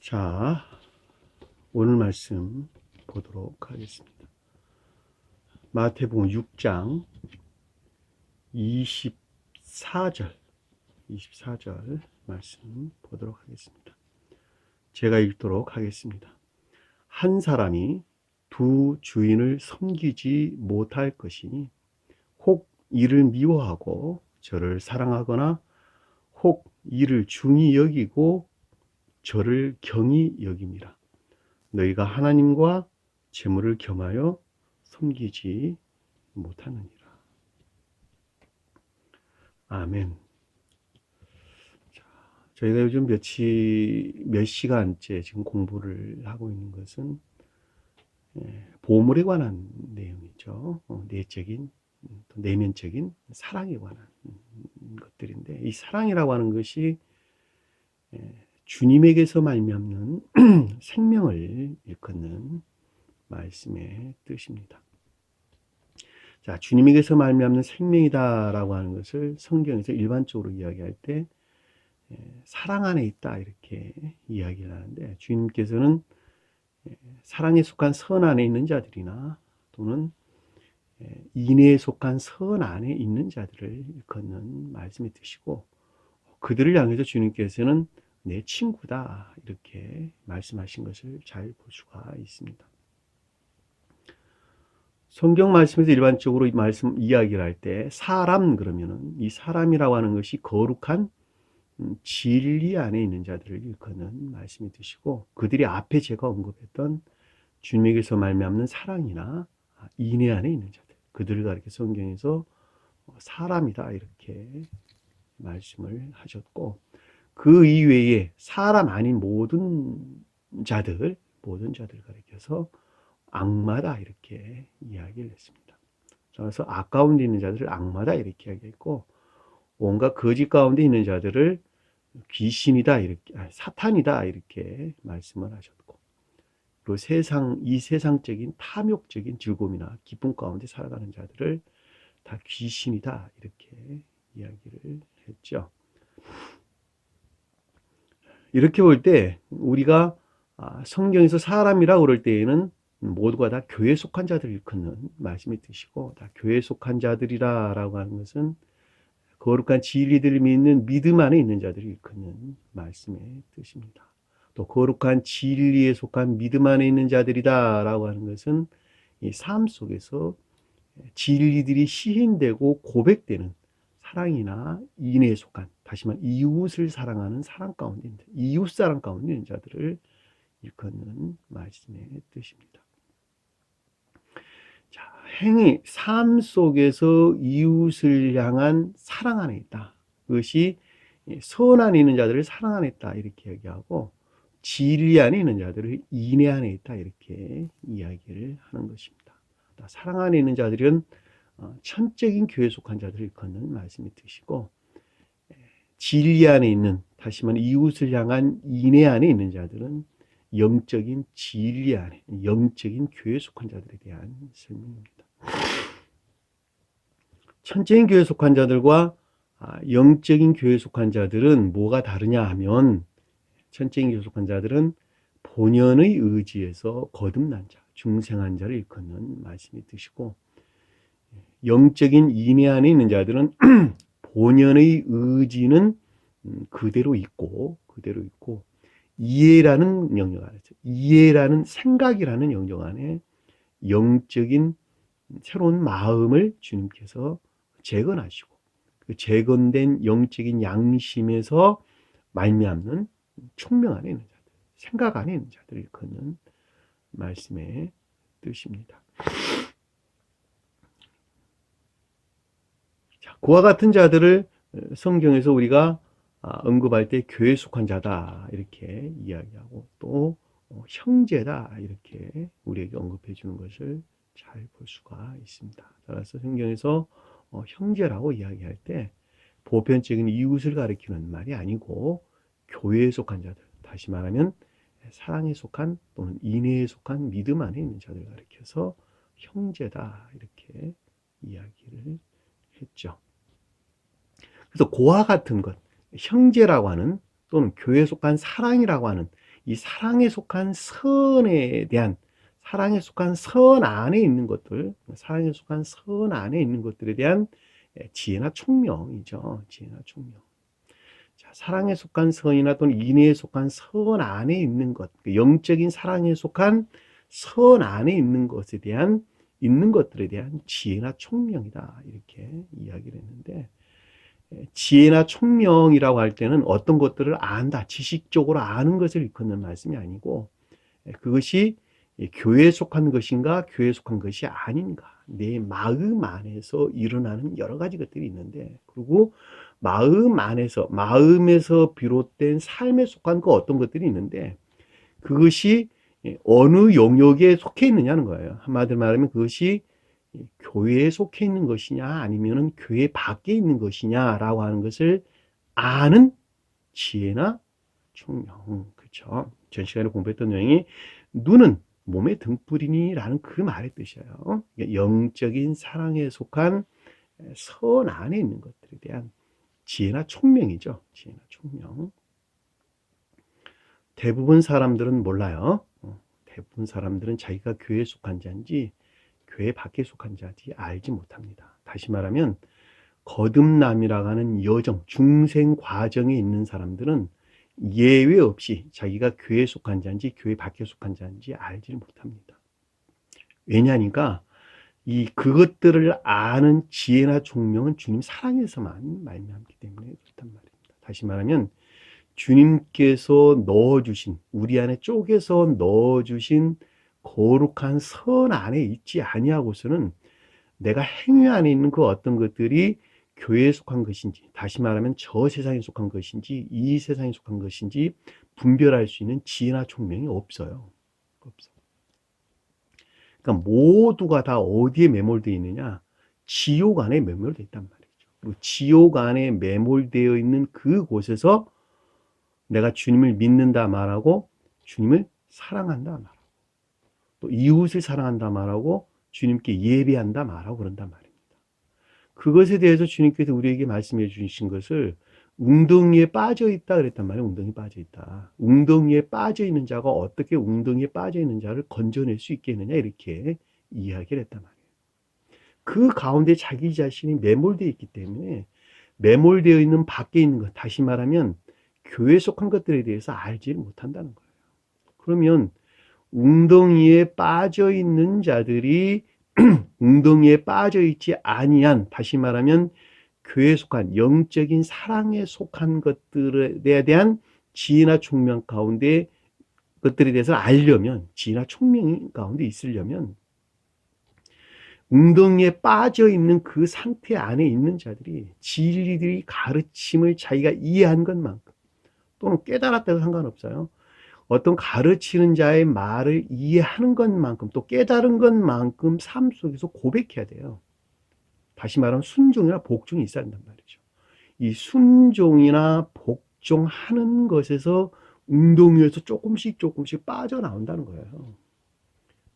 자, 오늘 말씀 보도록 하겠습니다. 마태복음 6장 24절 말씀 보도록 하겠습니다. 제가 읽도록 하겠습니다. 한 사람이 두 주인을 섬기지 못할 것이니 혹 이를 미워하고 저를 사랑하거나 혹 이를 중히 여기고 저를 경히 여김이라. 너희가 하나님과 재물을 겸하여 섬기지 못하느니라. 아멘. 자, 저희가 요즘 몇 시간째 지금 공부를 하고 있는 것은 보물에 관한 내용이죠. 내적인, 내면적인 사랑에 관한 것들인데, 이 사랑이라고 하는 것이 주님에게서 말미암는 생명을 일컫는 말씀의 뜻입니다. 자, 주님에게서 말미암는 생명이다라고 하는 것을 성경에서 일반적으로 이야기할 때 사랑 안에 있다 이렇게 이야기를 하는데, 주님께서는 사랑에 속한 선 안에 있는 자들이나 또는 인애에 속한 선 안에 있는 자들을 일컫는 말씀의 뜻이고, 그들을 향해서 주님께서는 내 친구다 이렇게 말씀하신 것을 잘 볼 수가 있습니다. 성경 말씀에서 일반적으로 이 말씀 이야기를 할 때 사람 그러면은 이 사람이라고 하는 것이 거룩한 진리 안에 있는 자들을 일컫는 말씀이 뜻이고, 그들이 앞에 제가 언급했던 주님에게서 말미암는 사랑이나 인애 안에 있는 자들, 그들을 가리켜 성경에서 사람이다 이렇게 말씀을 하셨고, 그 이외에 사람 아닌 모든 자들을 가리켜서 악마다 이렇게 이야기를 했습니다. 그래서 악 가운데 있는 자들을 악마다 이렇게 이야기했고, 온갖 거짓 가운데 있는 자들을 귀신이다 이렇게, 사탄이다 이렇게 말씀을 하셨고, 그리고 이 세상적인 탐욕적인 즐거움이나 기쁨 가운데 살아가는 자들을 다 귀신이다 이렇게 이야기를 했죠. 이렇게 볼 때 우리가 성경에서 사람이라고 그럴 때에는 모두가 다 교회에 속한 자들을 일컫는 말씀의 뜻이고, 다 교회에 속한 자들이라고 하는 것은 거룩한 진리들을 믿는 믿음 안에 있는 자들을 일컫는 말씀의 뜻입니다. 또 거룩한 진리에 속한 믿음 안에 있는 자들이다라고 하는 것은 이 삶 속에서 진리들이 시인되고 고백되는 사랑이나 인애에 속한, 다시 말해 이웃을 사랑하는 사랑 가운데 있는, 이웃 사랑 가운데 있는 자들을 일컫는 말씀의 뜻입니다. 자, 행위, 삶 속에서 이웃을 향한 사랑 안에 있다. 그것이 선 안에 있는 자들을 사랑 안에 있다 이렇게 얘기하고, 진리 안에 있는 자들을 인애 안에 있다 이렇게 이야기를 하는 것입니다. 사랑 안에 있는 자들은 천적인 교회에 속한 자들을 일컫는 말씀의 뜻이고, 진리 안에 있는, 다시 말해 이웃을 향한 인애 안에 있는 자들은 영적인 진리 안에, 영적인 교회에 속한 자들에 대한 설명입니다. 천적인 교회에 속한 자들과 영적인 교회에 속한 자들은 뭐가 다르냐 하면, 천적인 교회에 속한 자들은 본연의 의지에서 거듭난 자, 중생한 자를 일컫는 말씀이 뜻이고, 영적인 인애 안에 있는 자들은 본연의 의지는 그대로 있고 이해라는 영역 안에, 이해라는 생각이라는 영역 안에 영적인 새로운 마음을 주님께서 재건하시고, 그 재건된 영적인 양심에서 말미암는 총명 안에 있는 자들, 생각 안에 있는 자들을 일컫는 말씀의 뜻입니다. 자, 그와 같은 자들을 성경에서 우리가 언급할 때 교회에 속한 자다 이렇게 이야기하고, 또 형제다 이렇게 우리에게 언급해 주는 것을 잘 볼 수가 있습니다. 따라서 성경에서 형제라고 이야기할 때 보편적인 이웃을 가리키는 말이 아니고, 교회에 속한 자들, 다시 말하면 사랑에 속한 또는 인애에 속한 믿음 안에 있는 자들을 가리켜서 형제다 이렇게 이야기를 했죠. 그래서 그와 같은 것, 형제라고 하는 또는 교회에 속한 사랑이라고 하는 이 사랑에 속한 선에 대한, 사랑에 속한 선 안에 있는 것들, 사랑에 속한 선 안에 있는 것들에 대한 지혜나 총명이죠. 지혜나 총명. 자, 사랑에 속한 선이나 또는 인애에 속한 선 안에 있는 것, 영적인 사랑에 속한 선 안에 있는 것에 대한, 있는 것들에 대한 지혜나 총명이다. 이렇게 이야기를 했는데, 지혜나 총명이라고 할 때는 어떤 것들을 안다, 지식적으로 아는 것을 일컫는 말씀이 아니고, 그것이 교회에 속한 것인가, 교회에 속한 것이 아닌가, 내 마음 안에서 일어나는 여러 가지 것들이 있는데, 그리고 마음 안에서, 마음에서 비롯된 삶에 속한 그 어떤 것들이 있는데, 그것이 어느 영역에 속해 있느냐는 거예요. 한마디로 말하면 그것이 교회에 속해 있는 것이냐, 아니면은 교회 밖에 있는 것이냐라고 하는 것을 아는 지혜나 총명. 그렇죠. 전 시간에 공부했던 내용이 눈은 몸의 등불이니라는 그 말의 뜻이에요. 영적인 사랑에 속한 선 안에 있는 것들에 대한 지혜나 총명이죠. 지혜나 총명. 대부분 사람들은 몰라요. 대부분 사람들은 자기가 교회에 속한 자인지 교회 밖에 속한 자인지 알지 못합니다. 다시 말하면 거듭남이라고 하는 여정, 중생 과정에 있는 사람들은 예외 없이 자기가 교회에 속한 자인지 교회 밖에 속한 자인지 알지 못합니다. 왜냐하니까 이 그것들을 아는 지혜나 총명은 주님 사랑에서만 말미암기 때문에 그렇단 말입니다. 다시 말하면 주님께서 넣어주신, 우리 안에 쪼개서 넣어주신 거룩한 선 안에 있지 아니하고서는 내가 행위 안에 있는 그 어떤 것들이 교회에 속한 것인지, 다시 말하면 저 세상에 속한 것인지 이 세상에 속한 것인지 분별할 수 있는 지혜나 총명이 없어요. 없어. 그러니까 모두가 다 어디에 매몰되어 있느냐? 지옥 안에 매몰되어 있단 말이죠. 그리고 지옥 안에 매몰되어 있는 그곳에서 내가 주님을 믿는다 말하고 주님을 사랑한다 말하고 또 이웃을 사랑한다 말하고 주님께 예배한다 말하고 그런단 말입니다. 그것에 대해서 주님께서 우리에게 말씀해 주신 것을 웅덩이에 빠져 있다 그랬단 말이에요. 웅덩이에 빠져 있다. 웅덩이에 빠져 있는 자가 어떻게 웅덩이에 빠져 있는 자를 건져낼 수 있겠느냐 이렇게 이야기를 했단 말이에요. 그 가운데 자기 자신이 매몰되어 있기 때문에 매몰되어 있는 밖에 있는 것, 다시 말하면 교회에 속한 것들에 대해서 알지 못한다는 거예요. 그러면 웅덩이에 빠져 있는 자들이 웅덩이에 빠져 있지 아니한, 다시 말하면 교회에 속한 영적인 사랑에 속한 것들에 대한 지혜나 총명 가운데 것들에 대해서 알려면, 지혜나 총명 가운데 있으려면 웅덩이에 빠져 있는 그 상태 안에 있는 자들이 진리들이 가르침을 자기가 이해한 것만큼 또는 깨달았다고 상관없어요. 어떤 가르치는 자의 말을 이해하는 것만큼 또 깨달은 것만큼 삶 속에서 고백해야 돼요. 다시 말하면 순종이나 복종이 있어야 한단 말이죠. 이 순종이나 복종하는 것에서 웅덩이에서 조금씩 빠져나온다는 거예요.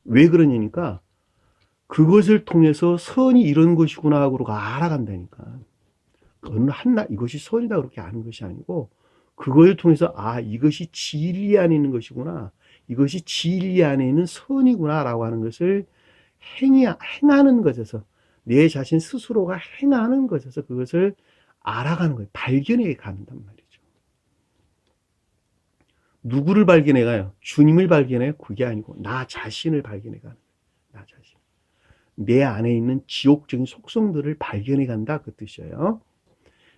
왜 그러냐니까 그것을 통해서 선이 이런 것이구나 하고 알아간다니까. 어느 한날 이것이 선이다 그렇게 아는 것이 아니고 그걸 통해서 아 이것이 진리 안에 있는 것이구나, 이것이 진리 안에 있는 선이구나 라고 하는 것을 행하는 것에서, 내 자신 스스로가 행하는 것에서 그것을 알아가는 거예요. 발견해 간단 말이죠. 누구를 발견해 가요? 주님을 발견해요? 그게 아니고 나 자신을 발견해 가는 거예요. 나 자신. 내 안에 있는 지옥적인 속성들을 발견해 간다 그 뜻이에요.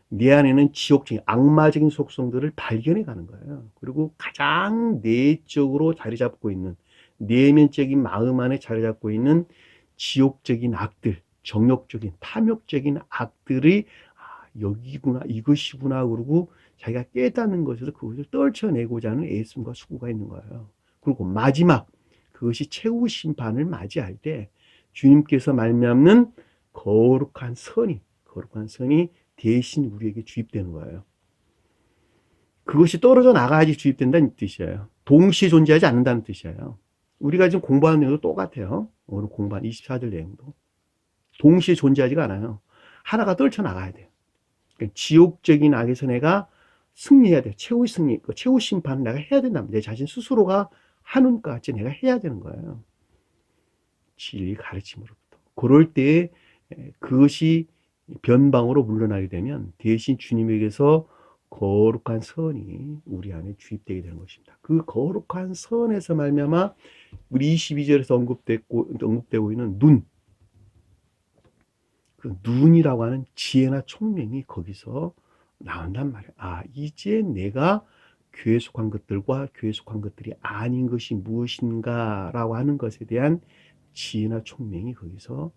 내 안에는 지옥적인 악마적인 속성들을 발견해 가는 거예요. 그리고 가장 내적으로 자리 잡고 있는, 내면적인 마음 안에 자리 잡고 있는 지옥적인 악들, 정욕적인 탐욕적인 악들이 여기구나, 이것이구나 그러고 자기가 깨닫는 것에서 그것을 떨쳐내고자 하는 애씀과 수고가 있는 거예요. 그리고 마지막 그것이 최후 심판을 맞이할 때 주님께서 말미암는 거룩한 선이 대신 우리에게 주입되는 거예요. 그것이 떨어져 나가야지 주입된다는 뜻이에요. 동시에 존재하지 않는다는 뜻이에요. 우리가 지금 공부하는 내용도 똑같아요. 오늘 공부한 24절 내용도. 동시에 존재하지가 않아요. 하나가 떨쳐나가야 돼요. 그러니까 지옥적인 악에서 내가 승리해야 돼. 최후 승리, 그 최후 심판을 내가 해야 된다면 내 자신 스스로가 하는 것 같이 내가 해야 되는 거예요. 진리 가르침으로부터. 그럴 때 그것이 변방으로 물러나게 되면 대신 주님에게서 거룩한 선이 우리 안에 주입되게 되는 것입니다. 그 거룩한 선에서 말미암아 우리 22절에서 언급되고 있는 눈, 그 눈이라고 하는 지혜나 총명이 거기서 나온단 말이에요. 아, 이제 내가 교회 속한 것들과 교회 속한 것들이 아닌 것이 무엇인가라고 하는 것에 대한 지혜나 총명이 거기서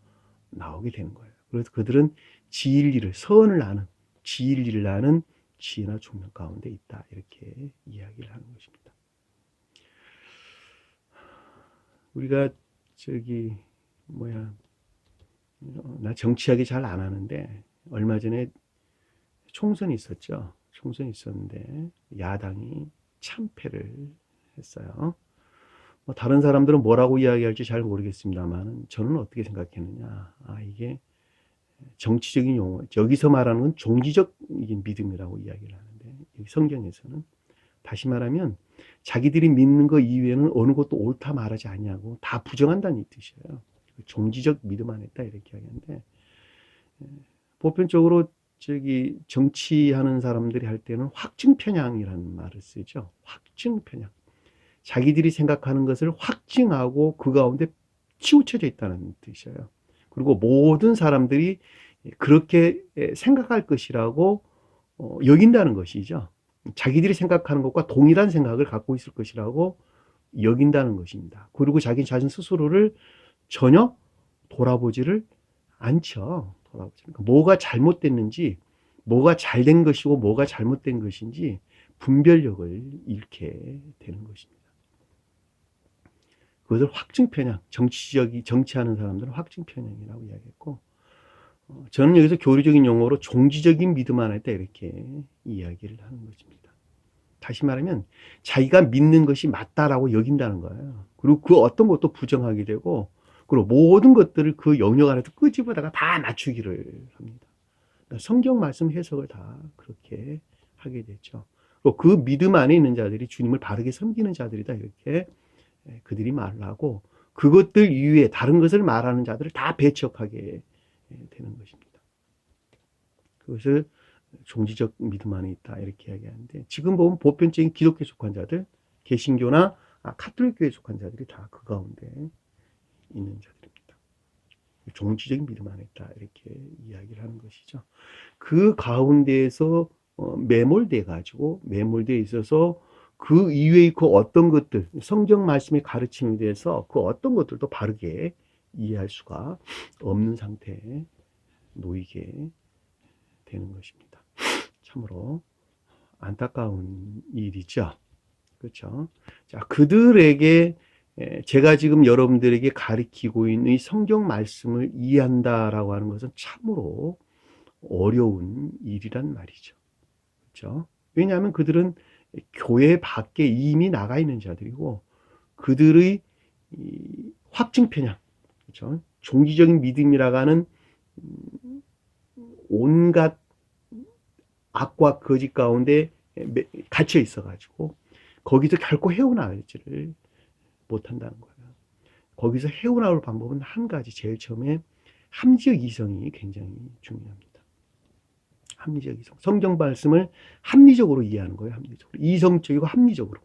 나오게 되는 거예요. 그래서 그들은 진리를, 선을 아는, 진리를 아는 지혜나 총명 가운데 있다. 이렇게 이야기를 하는 것입니다. 우리가 나 정치하기 잘 안 하는데 얼마 전에 총선이 있었죠. 총선이 있었는데 야당이 참패를 했어요. 다른 사람들은 뭐라고 이야기할지 잘 모르겠습니다만 저는 어떻게 생각했느냐. 이게 정치적인 용어, 여기서 말하는 건 종지적인 믿음이라고 이야기를 하는데 성경에서는 다시 말하면 자기들이 믿는 것 이외에는 어느 것도 옳다 말하지 않냐고 다 부정한다는 뜻이에요. 종지적 믿음 안에 있다 이렇게 이야기하는데 보편적으로 정치하는 사람들이 할 때는 확증 편향이라는 말을 쓰죠. 확증 편향. 자기들이 생각하는 것을 확증하고 그 가운데 치우쳐져 있다는 뜻이에요. 그리고 모든 사람들이 그렇게 생각할 것이라고 여긴다는 것이죠. 자기들이 생각하는 것과 동일한 생각을 갖고 있을 것이라고 여긴다는 것입니다. 그리고 자기 자신 스스로를 전혀 돌아보지를 않죠. 뭐가 잘못됐는지, 뭐가 잘된 것이고 뭐가 잘못된 것인지 분별력을 잃게 되는 것입니다. 그것을 확증 편향, 정치하는 사람들은 확증 편향이라고 이야기했고, 저는 여기서 교리적인 용어로 종지적인 믿음 안에 있다 이렇게 이야기를 하는 것입니다. 다시 말하면 자기가 믿는 것이 맞다라고 여긴다는 거예요. 그리고 그 어떤 것도 부정하게 되고, 그리고 모든 것들을 그 영역 안에서 끄집어다가 다 맞추기를 합니다. 성경 말씀 해석을 다 그렇게 하게 되죠. 그리고 그 믿음 안에 있는 자들이 주님을 바르게 섬기는 자들이다 이렇게 그들이 말을 하고, 그것들 이외에 다른 것을 말하는 자들을 다 배척하게 되는 것입니다. 그것을 종지적 믿음 안에 있다 이렇게 이야기하는데, 지금 보면 보편적인 기독교에 속한 자들, 개신교나 카톨릭교에 속한 자들이 다 그 가운데 있는 자들입니다. 종지적인 믿음 안에 있다 이렇게 이야기를 하는 것이죠. 그 가운데에서 매몰되어 있어서 그 이외의 그 어떤 것들, 성경 말씀의 가르침에 대해서 그 어떤 것들도 바르게 이해할 수가 없는 상태에 놓이게 되는 것입니다. 참으로 안타까운 일이죠. 그렇죠? 자, 그들에게 제가 지금 여러분들에게 가르치고 있는 이 성경 말씀을 이해한다라고 하는 것은 참으로 어려운 일이란 말이죠. 그렇죠? 왜냐하면 그들은 교회 밖에 이미 나가 있는 자들이고, 그들의 확증 편향, 그렇죠? 종기적인 믿음이라고 하는 온갖 악과 거짓 가운데 갇혀 있어가지고 거기서 결코 헤어나오지를 못한다는 거예요. 거기서 헤어나올 방법은 한 가지, 제일 처음에 합리적 이성이 굉장히 중요합니다. 합리적 이성. 성경 말씀을 합리적으로 이해하는 거예요. 합리적으로. 이성적이고 합리적으로.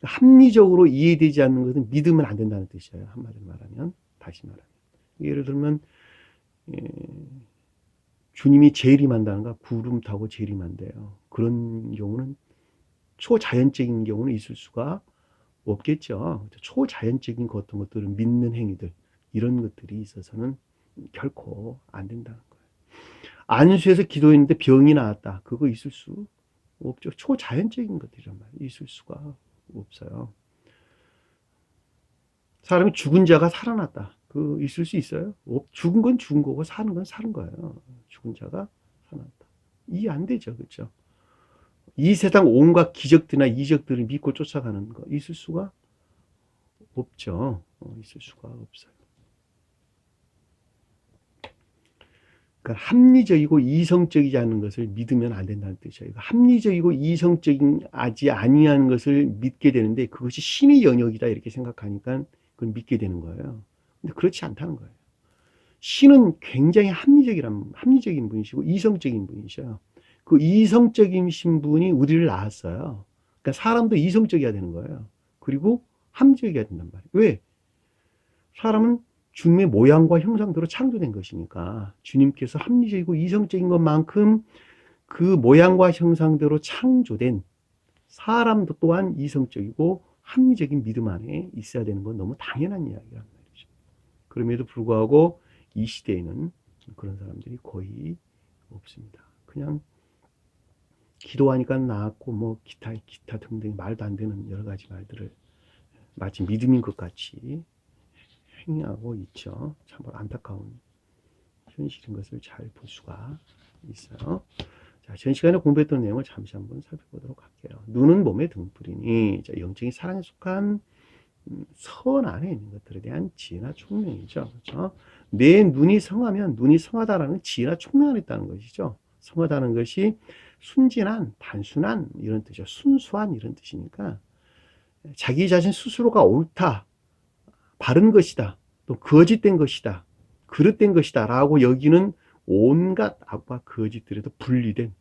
합리적으로 이해되지 않는 것은 믿으면 안 된다는 뜻이에요. 한마디로 말하면. 다시 말하면. 예를 들면 주님이 재림한다는가, 구름 타고 재림한대요. 그런 경우는 초자연적인 경우는 있을 수가 없겠죠. 초자연적인 어떤 것들은 믿는 행위들, 이런 것들이 있어서는 결코 안 된다는 거예요. 안수해서 기도했는데 병이 나왔다. 그거 있을 수 없죠. 초자연적인 것들이란 말이에요. 있을 수가 없어요. 사람이 죽은 자가 살아났다. 그 있을 수 있어요? 죽은 건 죽은 거고 사는 건 사는 거예요. 죽은 자가 살아났다. 이해 안 되죠. 그렇죠? 이 세상 온갖 기적들이나 이적들을 믿고 쫓아가는 거 있을 수가 없죠. 있을 수가 없어요. 그러니까 합리적이고 이성적이지 않은 것을 믿으면 안 된다는 뜻이에요. 합리적이고 이성적이지 아니한 것을 믿게 되는데 그것이 신의 영역이다 이렇게 생각하니까 그걸 믿게 되는 거예요. 근데 그렇지 않다는 거예요. 신은 굉장히 합리적인 분이시고 이성적인 분이셔요. 그 이성적이신 분이 우리를 낳았어요. 그러니까 사람도 이성적이어야 되는 거예요. 그리고 합리적이어야 된단 말이에요. 왜? 사람은 주님의 모양과 형상대로 창조된 것이니까 주님께서 합리적이고 이성적인 것만큼 그 모양과 형상대로 창조된 사람도 또한 이성적이고 합리적인 믿음 안에 있어야 되는 건 너무 당연한 이야기란 말이죠. 그럼에도 불구하고 이 시대에는 그런 사람들이 거의 없습니다. 그냥 기도하니까 나았고 뭐 기타 등등 말도 안 되는 여러 가지 말들을 마치 믿음인 것 같이 행하고 있죠. 참으로 안타까운 현실인 것을 잘 볼 수가 있어요. 자, 전 시간에 공부했던 내용을 잠시 한번 살펴보도록 할게요. 눈은 몸의 등불이니 영적인 사랑에 속한 선 안에 있는 것들에 대한 지혜나 총명이죠. 그렇죠? 내 눈이 성하면 눈이 성하다라는 지혜나 총명 안에 있다는 것이죠. 성하다는 것이 순진한, 단순한 이런 뜻이죠. 순수한 이런 뜻이니까 자기 자신 스스로가 옳다, 바른 것이다, 또 거짓된 것이다, 그릇된 것이다 라고 여기는 온갖 악과 거짓들에도 분리된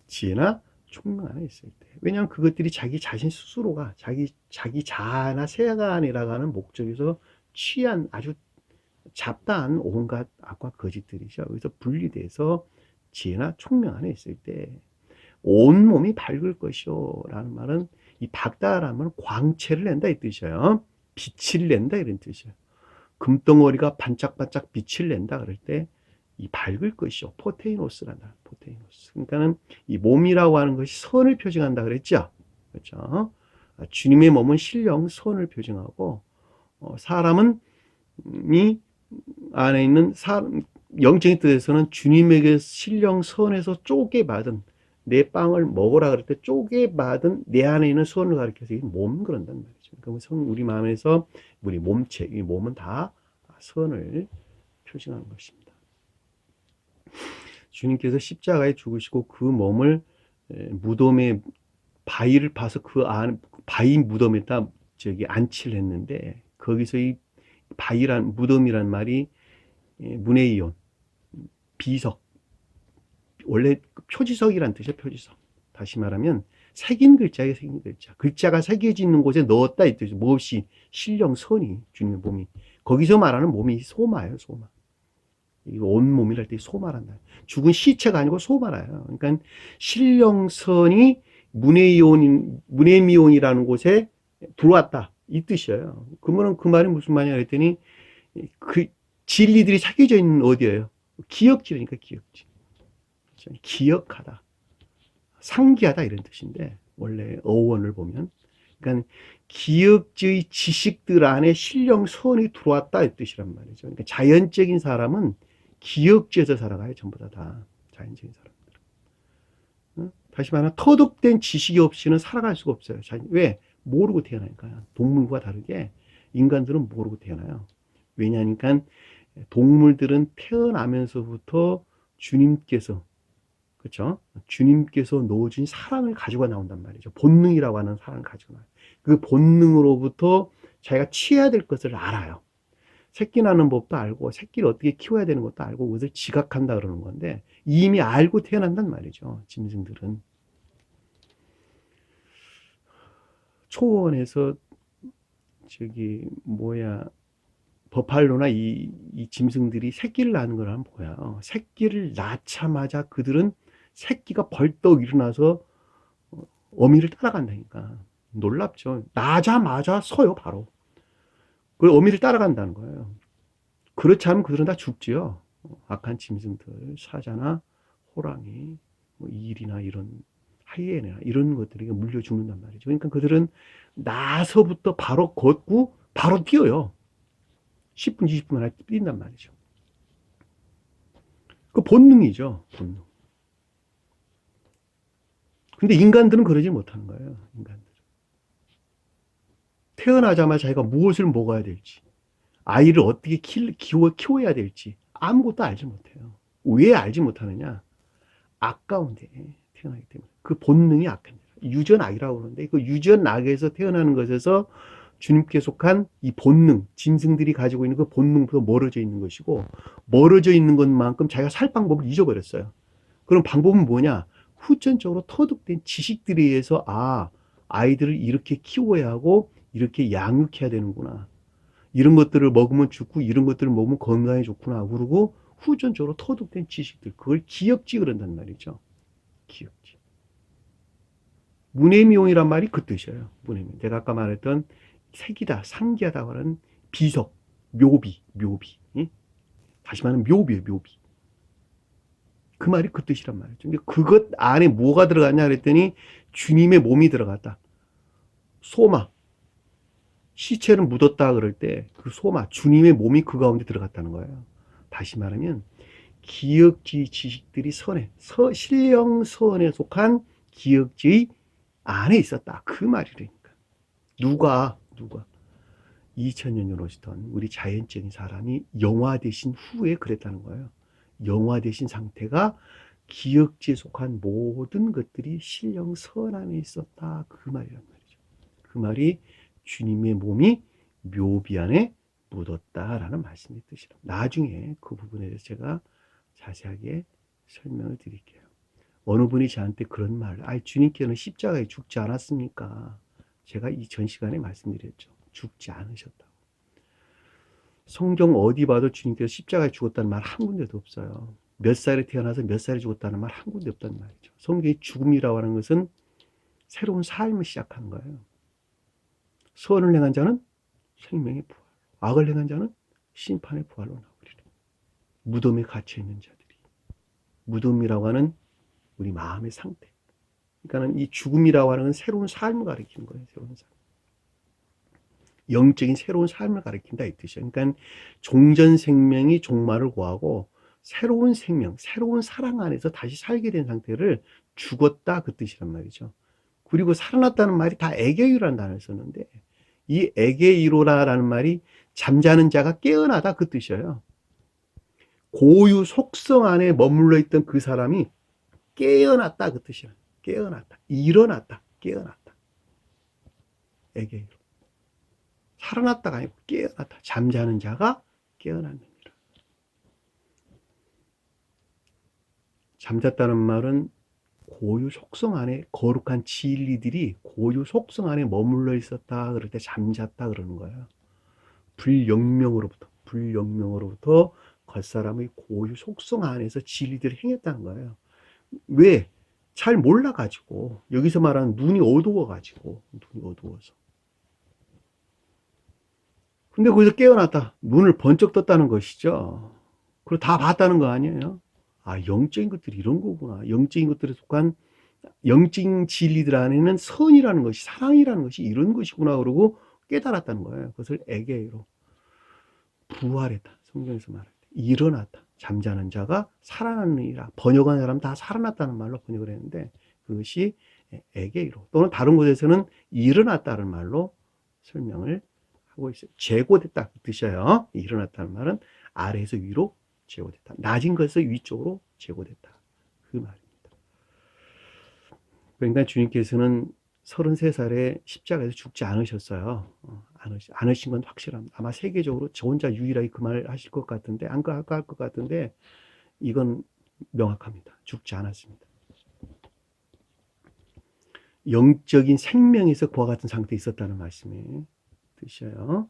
지혜나 총명 안에 있을 때. 왜냐하면 그것들이 자기 자신 스스로가 자기 자아나 세간이라고 하는 목적에서 취한 아주 잡다한 온갖 악과 거짓들이죠. 그래서 분리돼서 지혜나 총명 안에 있을 때 온몸이 밝을 것이요 라는 말은 이 밝다라는 말은 광채를 낸다 이 뜻이에요. 빛을 낸다 이런 뜻이에요. 금덩어리가 반짝반짝 빛을 낸다 그럴 때 이 밝을 것이요. 포테이노스란다. 포테이노스. 그러니까는 이 몸이라고 하는 것이 선을 표징한다 그랬죠. 그렇죠. 주님의 몸은 신령 선을 표징하고 사람은 이 안에 있는 영적인 뜻에서는 주님에게 신령 선에서 쪼개받은 내 빵을 먹으라 그럴 때 쪼개받은 내 안에 있는 선을 가리켜서 몸은 그런단 말이죠. 그러니까 우리 마음에서 우리 몸체, 이 몸은 다 선을 표징하는 것입니다. 주님께서 십자가에 죽으시고 그 몸을 무덤에 바위를 파서 그 안 바위 무덤에다 안치를 했는데 거기서 이 바위란 무덤이란 말이 문해이온 비석 원래 표지석이란 뜻이에요. 표지석. 다시 말하면 새긴 글자에 새긴 글자. 글자가 새겨지는 곳에 넣었다 이 뜻이죠. 무엇이 신령 선이 주님의 몸이 거기서 말하는 몸이 소마예요. 소마. 이거 온 몸이랄 때 소마란다. 죽은 시체가 아니고 소마라요. 그러니까 신령선이 문해미온이라는 곳에 들어왔다 이 뜻이에요. 그러면 그 말이 무슨 말이냐 그랬더니 그 진리들이 새겨져 있는 어디예요? 기억지라니까 기억지. 기억하다, 상기하다 이런 뜻인데 원래 어원을 보면 그러니까 기억의 지식들 안에 신령선이 들어왔다 이 뜻이란 말이죠. 그러니까 자연적인 사람은 기억지에서 살아가요. 전부 다 자연적인 사람들. 다시 말하면 터득된 지식이 없이는 살아갈 수가 없어요. 왜? 모르고 태어나니까요. 동물과 다르게 인간들은 모르고 태어나요. 왜냐하니까 동물들은 태어나면서부터 주님께서 그렇죠? 주님께서 넣어준 사랑을 가지고 나온단 말이죠. 본능이라고 하는 사랑을 가지고 나와요. 그 본능으로부터 자기가 취해야 될 것을 알아요. 새끼 낳는 법도 알고 새끼를 어떻게 키워야 되는 것도 알고 그것을 지각한다 그러는 건데 이미 알고 태어난단 말이죠. 짐승들은. 초원에서 버팔로나 이 짐승들이 새끼를 낳는 걸 한번 보여요. 새끼를 낳자마자 그들은 새끼가 벌떡 일어나서 어미를 따라간다니까. 놀랍죠. 낳자마자 서요, 바로. 그 어미를 따라간다는 거예요. 그렇지 않으면 그들은 다 죽지요. 악한 짐승들, 사자나 호랑이, 일이나 이런 하이에나 이런 것들이 물려 죽는단 말이죠. 그러니까 그들은 나서부터 바로 걷고 바로 뛰어요. 10분, 20분 안에 뛴단 말이죠. 그 본능이죠, 본능. 근데 인간들은 그러지 못하는 거예요, 인간들은. 태어나자마자 자기가 무엇을 먹어야 될지, 아이를 어떻게 키워야 될지 아무것도 알지 못해요. 왜 알지 못하느냐? 아까운데 태어나기 때문에. 그 본능이 악합니다. 유전악이라고 그러는데 그 유전악에서 태어나는 것에서 주님께 속한 이 본능, 짐승들이 가지고 있는 그 본능부터 멀어져 있는 것이고, 멀어져 있는 것만큼 자기가 살 방법을 잊어버렸어요. 그럼 방법은 뭐냐? 후천적으로 터득된 지식들에 의해서 아이들을 이렇게 키워야 하고 이렇게 양육해야 되는구나. 이런 것들을 먹으면 죽고 이런 것들을 먹으면 건강에 좋구나. 그러고 후천적으로 터득된 지식들, 그걸 기억지 그런단 말이죠. 기억지. 문해미용이란 말이 그 뜻이에요. 문해미용. 내가 아까 말했던 색이다, 상기하다고 하는 비석, 묘비. 다시 말하면 묘비예요, 묘비. 그 말이 그 뜻이란 말이죠. 근데 그것 안에 뭐가 들어갔냐 그랬더니 주님의 몸이 들어갔다. 소마. 시체를 묻었다 그럴 때 그 소마, 주님의 몸이 그 가운데 들어갔다는 거예요. 다시 말하면 기억지 지식들이 신령선에 속한 기억지 안에 있었다. 그 말이라니까. 누가 2000년 전 오시던 우리 자연적인 사람이 영화되신 후에 그랬다는 거예요. 영화되신 상태가 기억지에 속한 모든 것들이 신령선 안에 있었다. 그 말이란 말이죠. 그 말이 주님의 몸이 묘비 안에 묻었다라는 말씀의 뜻이라. 나중에 그 부분에 대해서 제가 자세하게 설명을 드릴게요. 어느 분이 저한테 그런 말을, 주님께는 십자가에 죽지 않았습니까? 제가 이 전 시간에 말씀드렸죠. 죽지 않으셨다고. 성경 어디 봐도 주님께서 십자가에 죽었다는 말 한 군데도 없어요. 몇 살에 태어나서 몇 살에 죽었다는 말 한 군데 없다는 말이죠. 성경의 죽음이라고 하는 것은 새로운 삶을 시작하는 거예요. 선을 행한 자는 생명의 부활, 악을 행한 자는 심판의 부활로 나오리라. 무덤에 갇혀있는 자들이, 무덤이라고 하는 우리 마음의 상태, 그러니까 이 죽음이라고 하는 건 새로운 삶을 가리키는 거예요. 새로운 삶. 영적인 새로운 삶을 가리킨다 이 뜻이에요. 그러니까 종전 생명이 종말을 고하고 새로운 생명, 새로운 사랑 안에서 다시 살게 된 상태를 죽었다 그 뜻이란 말이죠. 그리고 살아났다는 말이 다 에게이로라는 단어를 썼는데 이 에게이로라는 말이 잠자는 자가 깨어나다 그 뜻이에요. 고유 속성 안에 머물러 있던 그 사람이 깨어났다 그 뜻이에요. 깨어났다, 일어났다, 깨어났다. 에게이로. 살아났다가 아니고 깨어났다. 잠자는 자가 깨어났느니라. 잠잤다는 말은 고유 속성 안에 거룩한 진리들이 고유 속성 안에 머물러 있었다 그럴 때 잠잤다 그러는 거예요. 불영명으로부터 겉사람의 고유 속성 안에서 진리들을 행했다는 거예요. 왜? 잘 몰라가지고. 여기서 말하는 눈이 어두워서. 근데 거기서 깨어났다. 눈을 번쩍 떴다는 것이죠. 그리고 다 봤다는 거 아니에요? 영적인 것들이 이런 거구나. 영적인 것들에 속한 영적인 진리들 안에는 선이라는 것이, 사랑이라는 것이 이런 것이구나. 그러고 깨달았다는 거예요. 그것을 에게이로. 부활했다. 성경에서 말할 때. 일어났다. 잠자는 자가 살아났느니라. 번역한 사람 다 살아났다는 말로 번역을 했는데 그것이 에게이로. 또는 다른 곳에서는 일어났다는 말로 설명을 하고 있어요. 제고됐다 그 뜻이에요. 일어났다는 말은 아래에서 위로 제고됐다. 낮은 것에서 위쪽으로 제고됐다. 그 말입니다. 그러니까 주님께서는 33살에 십자가에서 죽지 않으셨어요. 않으신 건 확실합니다. 아마 세계적으로 저 혼자 유일하게 그 말 하실 것 같은데, 안 할 것 같은데, 이건 명확합니다. 죽지 않았습니다. 영적인 생명에서 그와 같은 상태에 있었다는 말씀의 뜻이에요.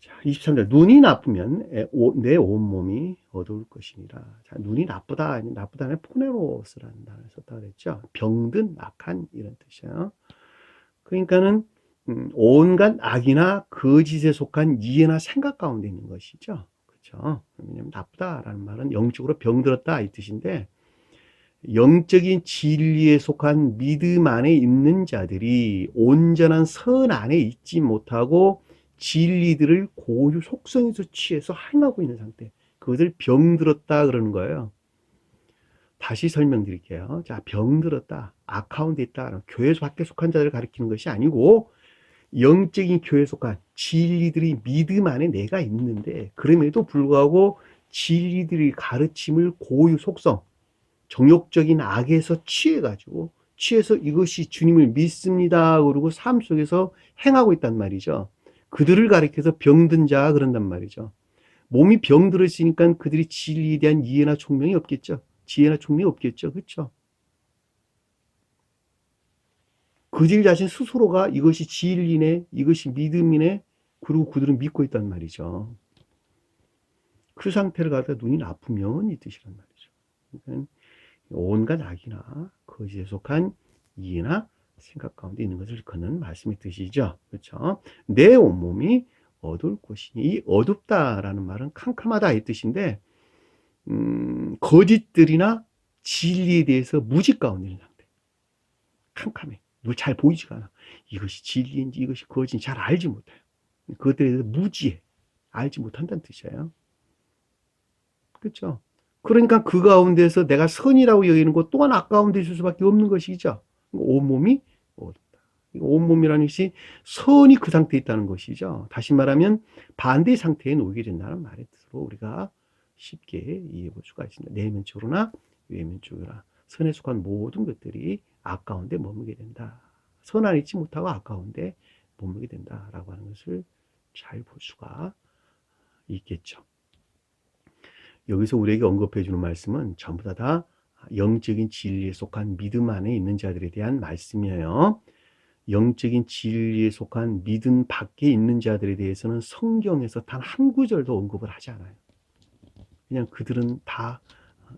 자, 23절. 눈이 나쁘면 내 온몸이 어두울 것이니라. 자, 눈이 나쁘다는 포네로스라는 단어를 썼다 그랬죠. 병든, 악한 이런 뜻이에요. 그러니까는 온갖 악이나 거짓에 속한 이해나 생각 가운데 있는 것이죠. 그렇죠. 왜냐하면 나쁘다라는 말은 영적으로 병들었다 이 뜻인데 영적인 진리에 속한 믿음 안에 있는 자들이 온전한 선 안에 있지 못하고 진리들을 고유 속성에서 취해서 행하고 있는 상태. 그것을 병들었다 그러는 거예요. 다시 설명드릴게요. 자, 병들었다. 악 가운데 있다. 교회 밖에 속한 자들을 가리키는 것이 아니고 영적인 교회에 속한 진리들이 믿음 안에 내가 있는데 그럼에도 불구하고 진리들의 가르침을 고유 속성, 정욕적인 악에서 취해서 이것이 주님을 믿습니다. 그러고 삶 속에서 행하고 있단 말이죠. 그들을 가리켜서 병든 자 그런단 말이죠. 몸이 병들었으니까 그들이 진리에 대한 이해나 총명이 없겠죠. 지혜나 총명이 없겠죠. 그렇죠? 그들 자신 스스로가 이것이 진리네, 이것이 믿음이네, 그리고 그들은 믿고 있단 말이죠. 그 상태를 갖다 눈이 나쁘면 이 뜻이란 말이죠. 그러니까 온갖 악이나 거짓에 속한 이해나 생각 가운데 있는 것을 일컫는 말씀의 뜻이죠. 그렇죠? 내 온몸이 어두울 것이니, 이 어둡다라는 말은 캄캄하다 이 뜻인데 거짓들이나 진리에 대해서 무지 가운데 있는 상태. 캄캄해. 눈 잘 보이지가 않아. 이것이 진리인지 이것이 거짓인지 잘 알지 못해요. 그것들에 대해서 무지해. 알지 못한다는 뜻이에요. 그렇죠? 그러니까 그 가운데서 내가 선이라고 여기는 것 또한 악가운데 있을 수밖에 없는 것이죠. 온몸이 어둡다. 온몸이라는 것이 선이 그 상태에 있다는 것이죠. 다시 말하면 반대의 상태에 놓이게 된다는 말의 뜻으로 우리가 쉽게 이해해 볼 수가 있습니다. 내면적으로나 외면적으로나 선에 속한 모든 것들이 악 가운데 머물게 된다. 선 안에 있지 못하고 악 가운데 머물게 된다라고 하는 것을 잘 볼 수가 있겠죠. 여기서 우리에게 언급해 주는 말씀은 전부 다 영적인 진리에 속한 믿음 안에 있는 자들에 대한 말씀이에요. 영적인 진리에 속한 믿음 밖에 있는 자들에 대해서는 성경에서 단 한 구절도 언급을 하지 않아요. 그냥 그들은 다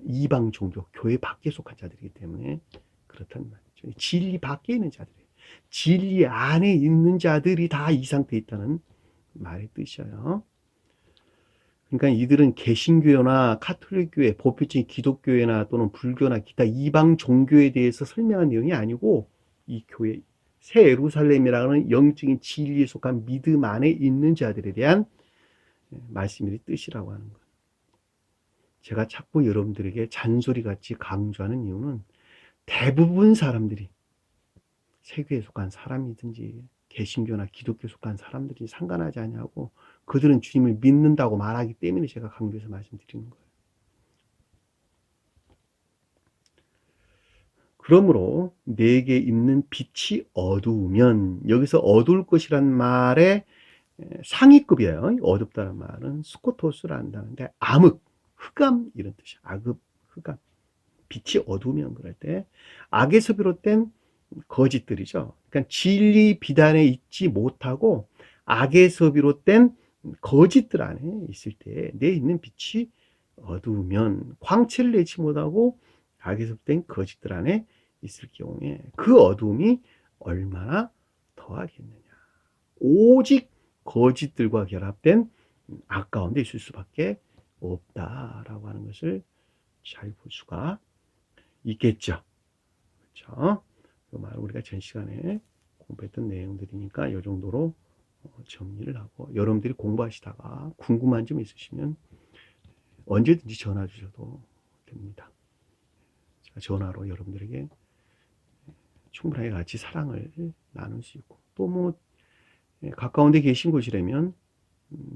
이방 종교, 교회 밖에 속한 자들이기 때문에 그렇단 말이죠. 진리 밖에 있는 자들이에요. 진리 안에 있는 자들이 다 이 상태에 있다는 말의 뜻이에요. 그러니까 이들은 개신교나 카톨릭교회, 보편적인 기독교회나 또는 불교나 기타 이방 종교에 대해서 설명한 내용이 아니고 이 교회, 새 예루살렘이라는 영적인 진리에 속한 믿음 안에 있는 자들에 대한 말씀의 뜻이라고 하는 거예요. 제가 자꾸 여러분들에게 잔소리같이 강조하는 이유는 대부분 사람들이 세교에 속한 사람이든지 개신교나 기독교에 속한 사람들이 상관하지 않냐고 그들은 주님을 믿는다고 말하기 때문에 제가 강조해서 말씀드리는 거예요. 그러므로 내게 있는 빛이 어두우면 여기서 어두울 것이란 말의 상위급이에요. 어둡다는 말은 스코토스라는 단어인데 암흑, 흑암 이런 뜻이에요. 악읍, 흑암. 빛이 어두우면 그럴 때 악에서 비롯된 거짓들이죠. 그러니까 진리 비단에 있지 못하고 악에서 비롯된 거짓들 안에 있을 때 내 있는 빛이 어두우면 광채를 내지 못하고 악에서 비롯된 거짓들 안에 있을 경우에 그 어두움이 얼마나 더하겠느냐. 오직 거짓들과 결합된 악 가운데 있을 수밖에 없다라고 하는 것을 잘 볼 수가 있겠죠. 그렇죠? 그 말 우리가 전 시간에 공부했던 내용들이니까 이 정도로 정리를 하고 여러분들이 공부하시다가 궁금한 점 있으시면 언제든지 전화 주셔도 됩니다. 제가 전화로 여러분들에게 충분하게 같이 사랑을 나눌 수 있고 또 뭐 가까운 데 계신 곳이라면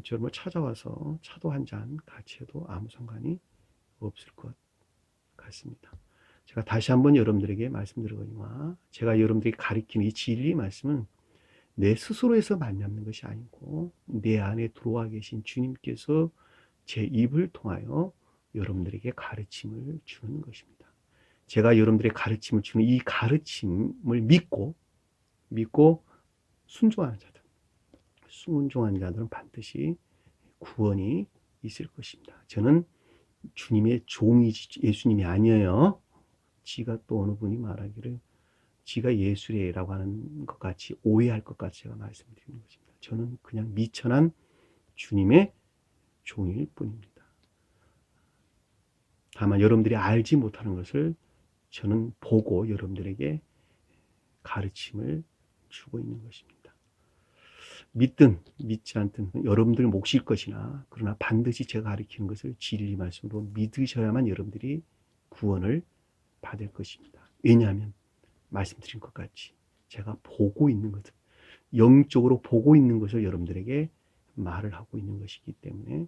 저를 뭐 찾아와서 차도 한 잔 같이 해도 아무 상관이 없을 것 같습니다. 제가 다시 한번 여러분들에게 말씀드리거니와 제가 여러분들에게 가르치는 이 진리 말씀은 내 스스로에서 말미암는 것이 아니고 내 안에 들어와 계신 주님께서 제 입을 통하여 여러분들에게 가르침을 주는 것입니다. 제가 여러분들에게 가르침을 주는 이 가르침을 믿고 순종하는 자들, 순종하는 자들은 반드시 구원이 있을 것입니다. 저는 주님의 종이지 예수님이 아니에요. 지가 또 어느 분이 말하기를 지가 예수래라고 하는 것 같이 오해할 것 같이 제가 말씀드리는 것입니다. 저는 그냥 미천한 주님의 종일 뿐입니다. 다만 여러분들이 알지 못하는 것을 저는 보고 여러분들에게 가르침을 주고 있는 것입니다. 믿든 믿지 않든 여러분들 몫일 것이나 그러나 반드시 제가 가르치는 것을 진리 말씀으로 믿으셔야만 여러분들이 구원을 받을 것입니다. 왜냐하면 말씀드린 것 같이 제가 보고 있는 것은 영적으로 보고 있는 것을 여러분들에게 말을 하고 있는 것이기 때문에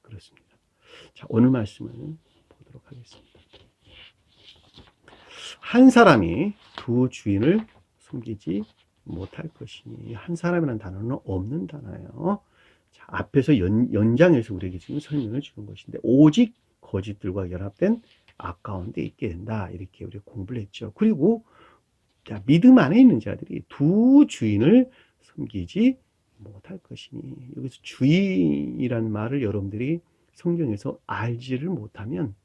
그렇습니다. 자, 오늘 말씀을 보도록 하겠습니다. 한 사람이 두 주인을 섬기지 못할 것이니, 한 사람이라는 단어는 없는 단어예요. 자, 앞에서 연장해서 우리에게 지금 설명을 주는 것인데, 오직 거짓들과 연합된 악 가운데 있게 된다, 이렇게 우리가 공부를 했죠. 그리고 자, 믿음 안에 있는 자들이 두 주인을 섬기지 못할 것이니, 여기서 주인이란 말을 여러분들이 성경에서 알지를 못하면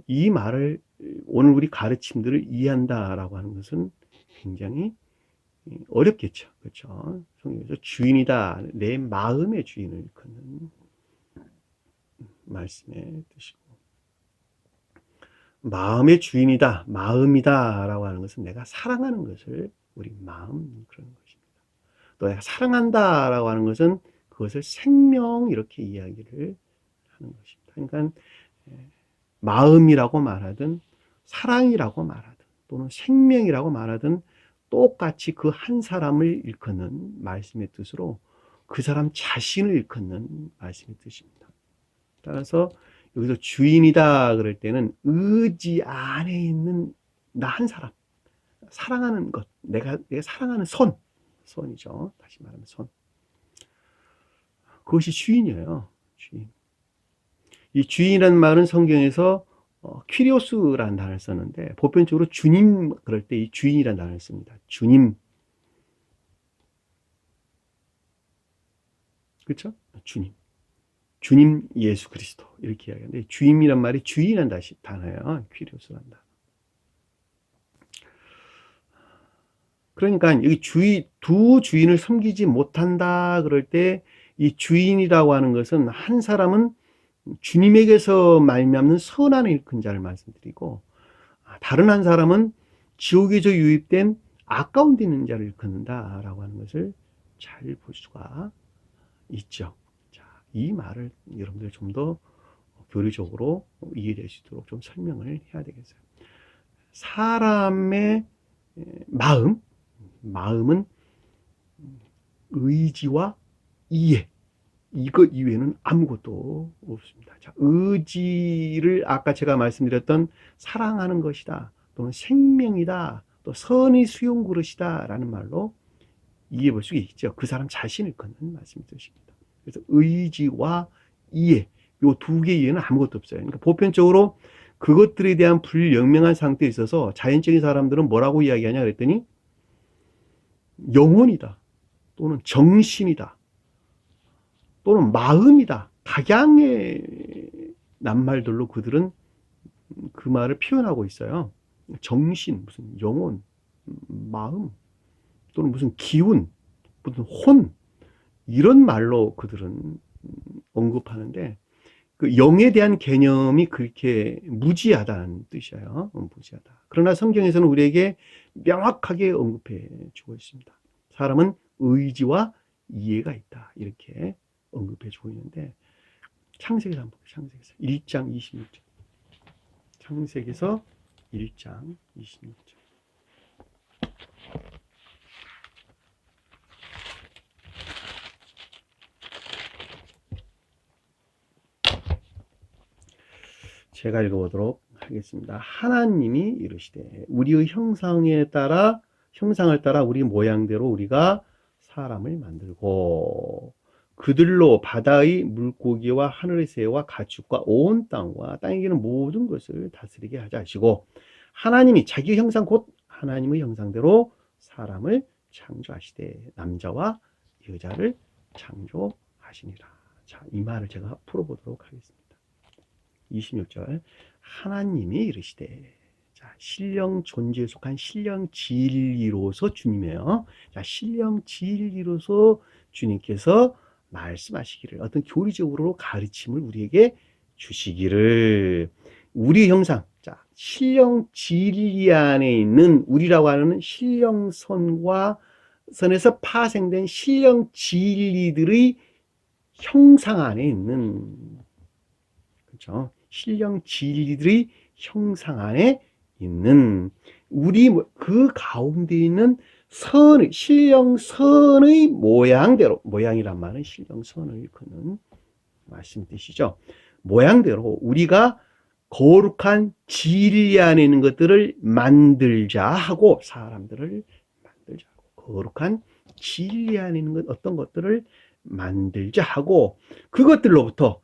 이 말을, 오늘 우리 가르침들을 이해한다라고 하는 것은 굉장히 어렵겠죠. 그렇죠? 성경에서 주인이다, 내 마음의 주인을 일컫는 말씀의 뜻이고, 마음의 주인이다, 마음이다 라고 하는 것은 내가 사랑하는 것을, 우리 마음, 그런 것입니다. 또 내가 사랑한다 라고 하는 것은 그것을 생명, 이렇게 이야기를 하는 것입니다. 그러니까 마음이라고 말하든 사랑이라고 말하든 또는 생명이라고 말하든 똑같이 그 한 사람을 일컫는 말씀의 뜻으로 그 사람 자신을 일컫는 말씀의 뜻입니다. 따라서 여기서 주인이다 그럴 때는 의지 안에 있는 나 한 사람, 사랑하는 것, 내가 사랑하는 선이죠. 다시 말하면 선. 그것이 주인이에요. 주인. 이 주인이라는 말은 성경에서 퀴리오스라는 단어를 썼는데, 보편적으로 주님 그럴 때 이 주인이라는 단어를 씁니다. 주님. 그렇죠? 주님. 주님 예수 그리스도, 이렇게 이야기하는데, 주임이란 말이 주인이라는 단어예요. 퀴리오스라는 단어. 그러니까 여기 두 주인을 섬기지 못한다 그럴 때 이 주인이라고 하는 것은 한 사람은 주님에게서 말미암는 선한 일꾼 자를 말씀드리고, 다른 한 사람은 지옥에서 유입된 악 가운데 있는 자를 일컫는다라고 하는 것을 잘 볼 수가 있죠. 자, 이 말을 여러분들 좀 더 교리적으로 이해될 수 있도록 좀 설명을 해야 되겠어요. 사람의 마음은 의지와 이해, 이것 이외에는 아무것도 없습니다. 자, 의지를 아까 제가 말씀드렸던 사랑하는 것이다, 또는 생명이다, 또 선의 수용 그릇이다 라는 말로 이해해 볼 수 있죠. 그 사람 자신을 걷는 말씀의 뜻입니다. 그래서 의지와 이해, 요 두 개 이해는 아무것도 없어요. 그러니까 보편적으로 그것들에 대한 불명명한 상태에 있어서 자연적인 사람들은 뭐라고 이야기하냐 그랬더니 영혼이다, 또는 정신이다, 또는 마음이다, 각양의 낱말들로 그들은 그 말을 표현하고 있어요. 정신, 무슨 영혼, 마음, 또는 무슨 기운, 무슨 혼, 이런 말로 그들은 언급하는데, 그 영에 대한 개념이 그렇게 무지하다는 뜻이에요. 무지하다. 그러나 성경에서는 우리에게 명확하게 언급해 주고 있습니다. 사람은 의지와 이해가 있다, 이렇게 언급해 주고 있는데, 창세기에서 한번 볼게요. 창세기에서 1장 26절. 창세기에서 1장 26절. 제가 읽어보도록 하겠습니다. 하나님이 이르시되 우리의 형상을 따라 우리 모양대로 우리가 사람을 만들고 그들로 바다의 물고기와 하늘의 새와 가축과 온 땅과 땅에 기는 모든 것을 다스리게 하자 하시고, 하나님이 자기 형상 곧 하나님의 형상대로 사람을 창조하시되 남자와 여자를 창조하시니라. 자, 이 말을 제가 풀어보도록 하겠습니다. 26절. 하나님이 이르시되, 자, 신령 존재에 속한 신령 진리로서 주님이에요. 자, 신령 진리로서 주님께서 말씀하시기를, 어떤 교리적으로 가르침을 우리에게 주시기를, 우리 형상, 자, 신령 진리 안에 있는 우리라고 하는 신령선과 선에서 파생된 신령 진리들의 형상 안에 있는, 그렇죠? 신령 진리들의 형상 안에 있는 우리 그 가운데 있는 신령선의 모양대로, 모양이란 말은 신령선을 일컫는 말씀 뜻이죠. 모양대로 우리가 거룩한 진리 안에 있는 것들을 만들자 하고, 사람들을 만들자 하고, 거룩한 진리 안에 있는 것, 어떤 것들을 만들자 하고, 그것들로부터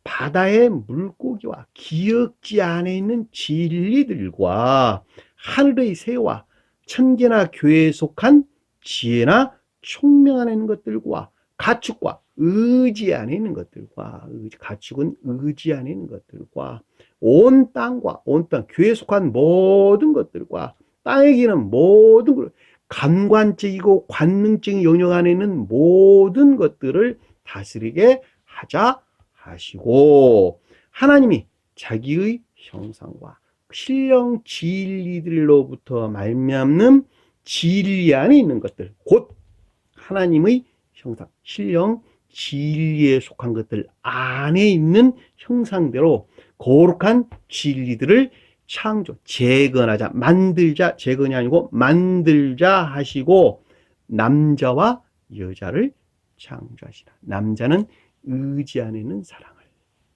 바다의 물고기와 기역지 안에 있는 진리들과 하늘의 새와 천계나 교회에 속한 지혜나 총명 안에 있는 것들과 가축과 의지 안에 있는 것들과, 가축은 의지 안에 있는 것들과 온 땅과 교회에 속한 모든 것들과 땅에 기는 모든 것, 감관적이고 관능적인 영역 안에 있는 모든 것들을 다스리게 하자 하시고, 하나님이 자기의 형상과 신령 진리들로부터 말미암는 진리 안에 있는 것들, 곧 하나님의 형상, 신령 진리에 속한 것들 안에 있는 형상대로 거룩한 진리들을 재건하자, 만들자, 재건이 아니고 만들자 하시고, 남자와 여자를 창조하시라. 남자는 의지 안에 있는 사랑을,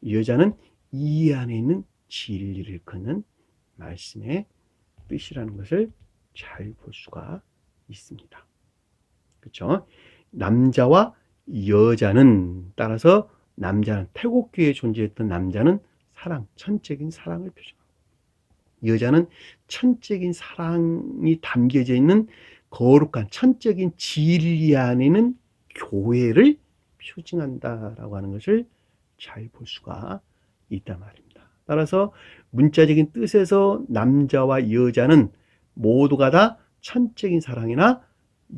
여자는 이 안에 있는 진리를 걷는 말씀의 뜻이라는 것을 잘 볼 수가 있습니다. 그렇죠? 남자와 여자는, 따라서 남자는, 태국교회에 존재했던 남자는 사랑, 천적인 사랑을 표정하고, 여자는 천적인 사랑이 담겨져 있는 거룩한 천적인 진리 안에 있는 교회를 표징한다라고 하는 것을 잘 볼 수가 있단 말입니다. 따라서 문자적인 뜻에서 남자와 여자는 모두가 다 천적인 사랑이나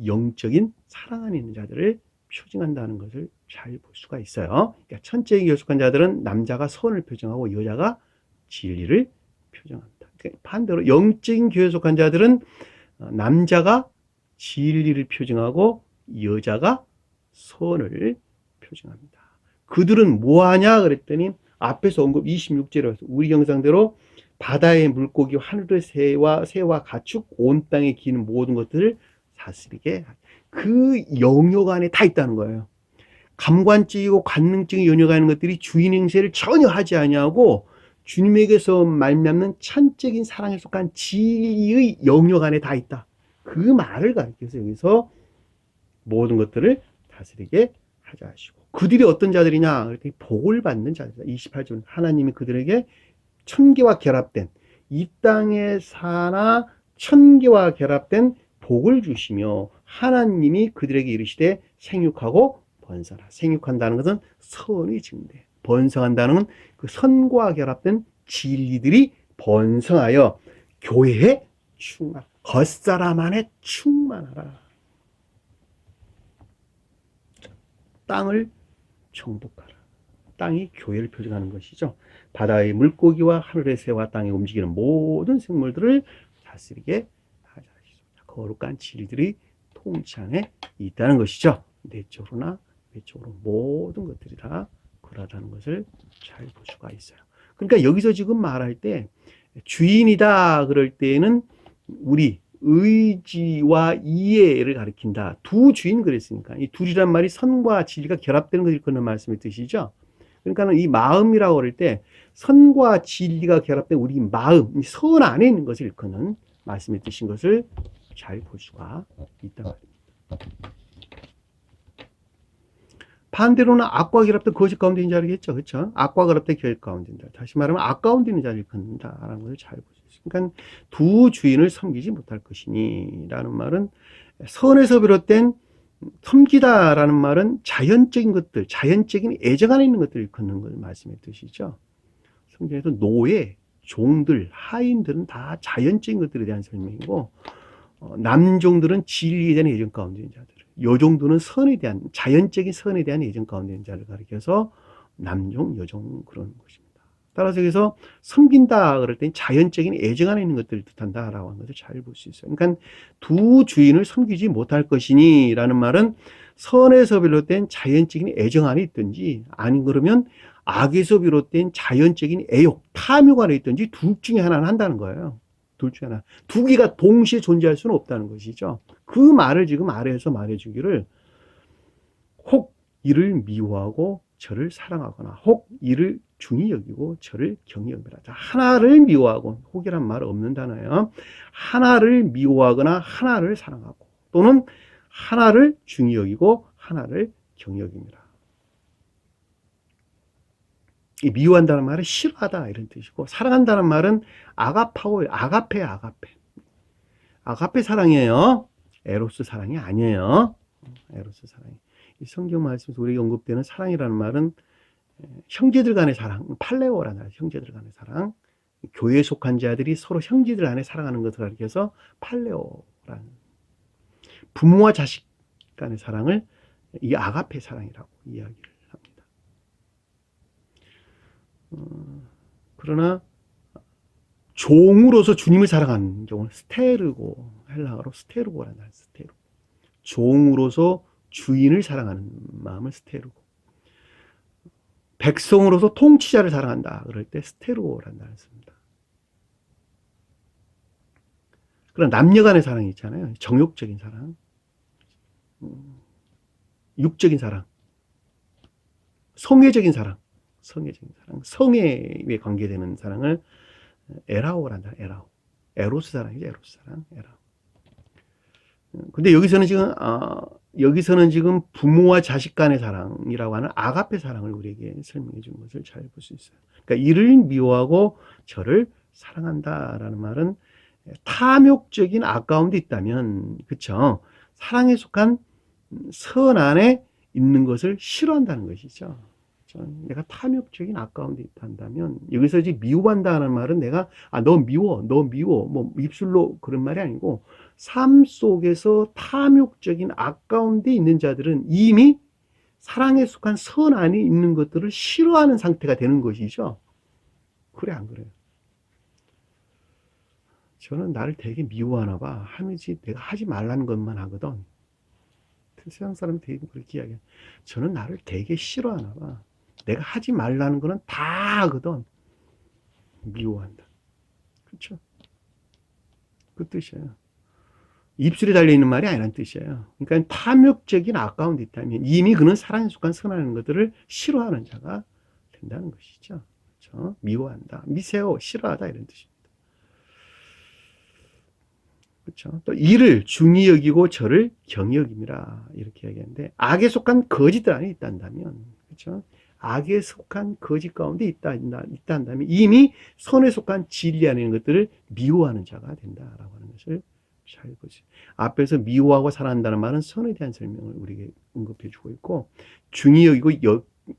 영적인 사랑 안에 있는 자들을 표징한다는 것을 잘 볼 수가 있어요. 그러니까 천적인 교속한 자들은 남자가 선을 표정하고 여자가 진리를 표정한다. 그러니까 반대로 영적인 교회에 속한 자들은 남자가 진리를 표정하고 여자가 선을 표정합니다. 그들은 뭐하냐 그랬더니 앞에서 언급 26절에 우리 경상대로 바다의 물고기, 하늘의 새와 가축, 온 땅에 기는 모든 것들을 다스리게, 그 영역 안에 다 있다는 거예요. 감관적이고 관능적인 영역 안에 있는 것들이 주인 행세를 전혀 하지 아니하고 주님에게서 말미암는 천적인 사랑에 속한 진리의 영역 안에 다 있다. 그 말을 가리켜서 여기서 모든 것들을 다스리게 하자 하시고, 그들이 어떤 자들이냐 그랬더니 복을 받는 자들이다. 28절, 하나님이 그들에게 천계와 결합된, 이 땅에 사나 천계와 결합된 복을 주시며, 하나님이 그들에게 이르시되 생육하고 번성하라. 생육한다는 것은 선의 증대, 번성한다는 것은 그 선과 결합된 진리들이 번성하여 교회에 충만, 겉사람 안에 충만하라. 땅을 정복하라. 땅이 교회를 표정하는 것이죠. 바다의 물고기와 하늘의 새와 땅에 움직이는 모든 생물들을 다스리게 하자. 거룩한 진리들이 통치 안에 있다는 것이죠. 내적으로나 외적으로 모든 것들이 다 그러하다는 것을 잘 볼 수가 있어요. 그러니까 여기서 지금 말할 때 주인이다 그럴 때에는 우리 의지와 이해를 가리킨다. 두 주인 그랬으니까 이 둘이란 말이 선과 진리가 결합되는 것을 일컫는 말씀의 뜻이죠. 그러니까 이 마음이라고 그럴 때 선과 진리가 결합된 우리 마음, 이 선 안에 있는 것을 일컫는 말씀의 뜻인 것을 잘 볼 수가 있다 말입니다. 반대로는 악과 결합된 거짓 가운데 있는 자르겠죠. 그렇죠? 악과 결합된 거짓 가운데 있는 자. 다시 말하면 악 가운데 있는 자를 일컫는다라는 것을 잘 볼 수 있어요. 그러니까 두 주인을 섬기지 못할 것이니 라는 말은, 선에서 비롯된 섬기다라는 말은 자연적인 것들, 자연적인 애정 안에 있는 것들을 일컫는 걸 말씀의 뜻이죠. 성경에서 노예, 종들, 하인들은 다 자연적인 것들에 대한 설명이고, 남종들은 진리에 대한 애정 가운데 있는 자들, 여종들은 선에 대한, 자연적인 선에 대한 애정 가운데 있는 자를 가리켜서 남종, 여종 그런 것입니다. 따라서 여기서 섬긴다 그럴 때 자연적인 애정 안에 있는 것들을 뜻한다라고 하는 것을 잘 볼 수 있어요. 그러니까 두 주인을 섬기지 못할 것이니 라는 말은 선에서 비롯된 자연적인 애정 안에 있든지, 아닌 그러면 악에서 비롯된 자연적인 애욕, 탐욕 안에 있든지 둘 중에 하나는 한다는 거예요. 둘 중에 하나. 두 개가 동시에 존재할 수는 없다는 것이죠. 그 말을 지금 아래에서 말해주기를 혹 이를 미워하고 저를 사랑하거나 혹 이를 중히 여기고 저를 경히 여기라. 자, 하나를 미워하고 혹이란 말 없는 단어예요. 하나를 미워하거나 하나를 사랑하고 또는 하나를 중히 여기고 하나를 경히 여깁니다. 이 미워한다는 말은 싫어하다 이런 뜻이고 사랑한다는 말은 아가파오, 아가페, 아가페. 아가페 사랑이에요. 에로스 사랑이 아니에요. 에로스 사랑이. 이 성경 말씀에서 우리에게 언급되는 사랑이라는 말은 형제들 간의 사랑, 팔레오라는 말, 형제들 간의 사랑. 교회에 속한 자들이 서로 형제들 간에 사랑하는 것을 가리켜서 팔레오라는 부모와 자식 간의 사랑을 이 아가페 사랑이라고 이야기를 합니다. 그러나 종으로서 주님을 사랑하는 경우는 스테르고, 헬라어로 스테르고라는 말, 스테르. 종으로서 주인을 사랑하는 마음을 스테르고, 백성으로서 통치자를 사랑한다 그럴 때 스테르고라는 말을 씁니다. 그러나 남녀 간의 사랑이 있잖아요. 정욕적인 사랑, 육적인 사랑, 성애적인 사랑, 성애에 관계되는 사랑을 에라오란다. 에라오. 에로스 사랑이죠. 에로스 사랑. 에라오. 근데 여기서는 지금 부모와 자식 간의 사랑이라고 하는 아가페 사랑을 우리에게 설명해 준 것을 잘 볼 수 있어요. 그러니까 이를 미워하고 저를 사랑한다라는 말은 탐욕적인 아까움도 있다면, 그쵸? 사랑에 속한 선 안에 있는 것을 싫어한다는 것이죠. 내가 탐욕적인 아까움도 있다면, 여기서 이제 미워한다는 말은 내가, 너 미워, 뭐, 입술로 그런 말이 아니고, 삶 속에서 탐욕적인 아까움데 있는 자들은 이미 사랑에 속한 선 안에 있는 것들을 싫어하는 상태가 되는 것이죠. 그래, 안 그래요? 저는 나를 되게 미워하나 봐. 하면서 내가 하지 말라는 것만 하거든. 세상 사람이 되게 그렇게 이야기해요. 저는 나를 되게 싫어하나 봐. 내가 하지 말라는 거는 다 하거든. 미워한다. 그렇죠? 그 뜻이에요. 입술에 달려있는 말이 아니라는 뜻이에요. 그러니까 탐욕적인 아까움도 있다면 이미 그는 사랑에 속한 선하는 것들을 싫어하는 자가 된다는 것이죠. 그렇죠? 미워한다. 미세요. 싫어하다. 이런 뜻입니다. 그렇죠? 또 이를 중히 여기고 저를 경히 여김이라 이렇게 얘기하는데 악에 속한 거짓들 안에 있단다면, 그렇죠? 악에 속한 거짓 가운데 있다면 이미 선에 속한 진리 안에 있는 것들을 미워하는 자가 된다라고 하는 것을 잘 보세요. 앞에서 미워하고 사랑한다는 말은 선에 대한 설명을 우리에게 언급해 주고 있고, 중히 여기고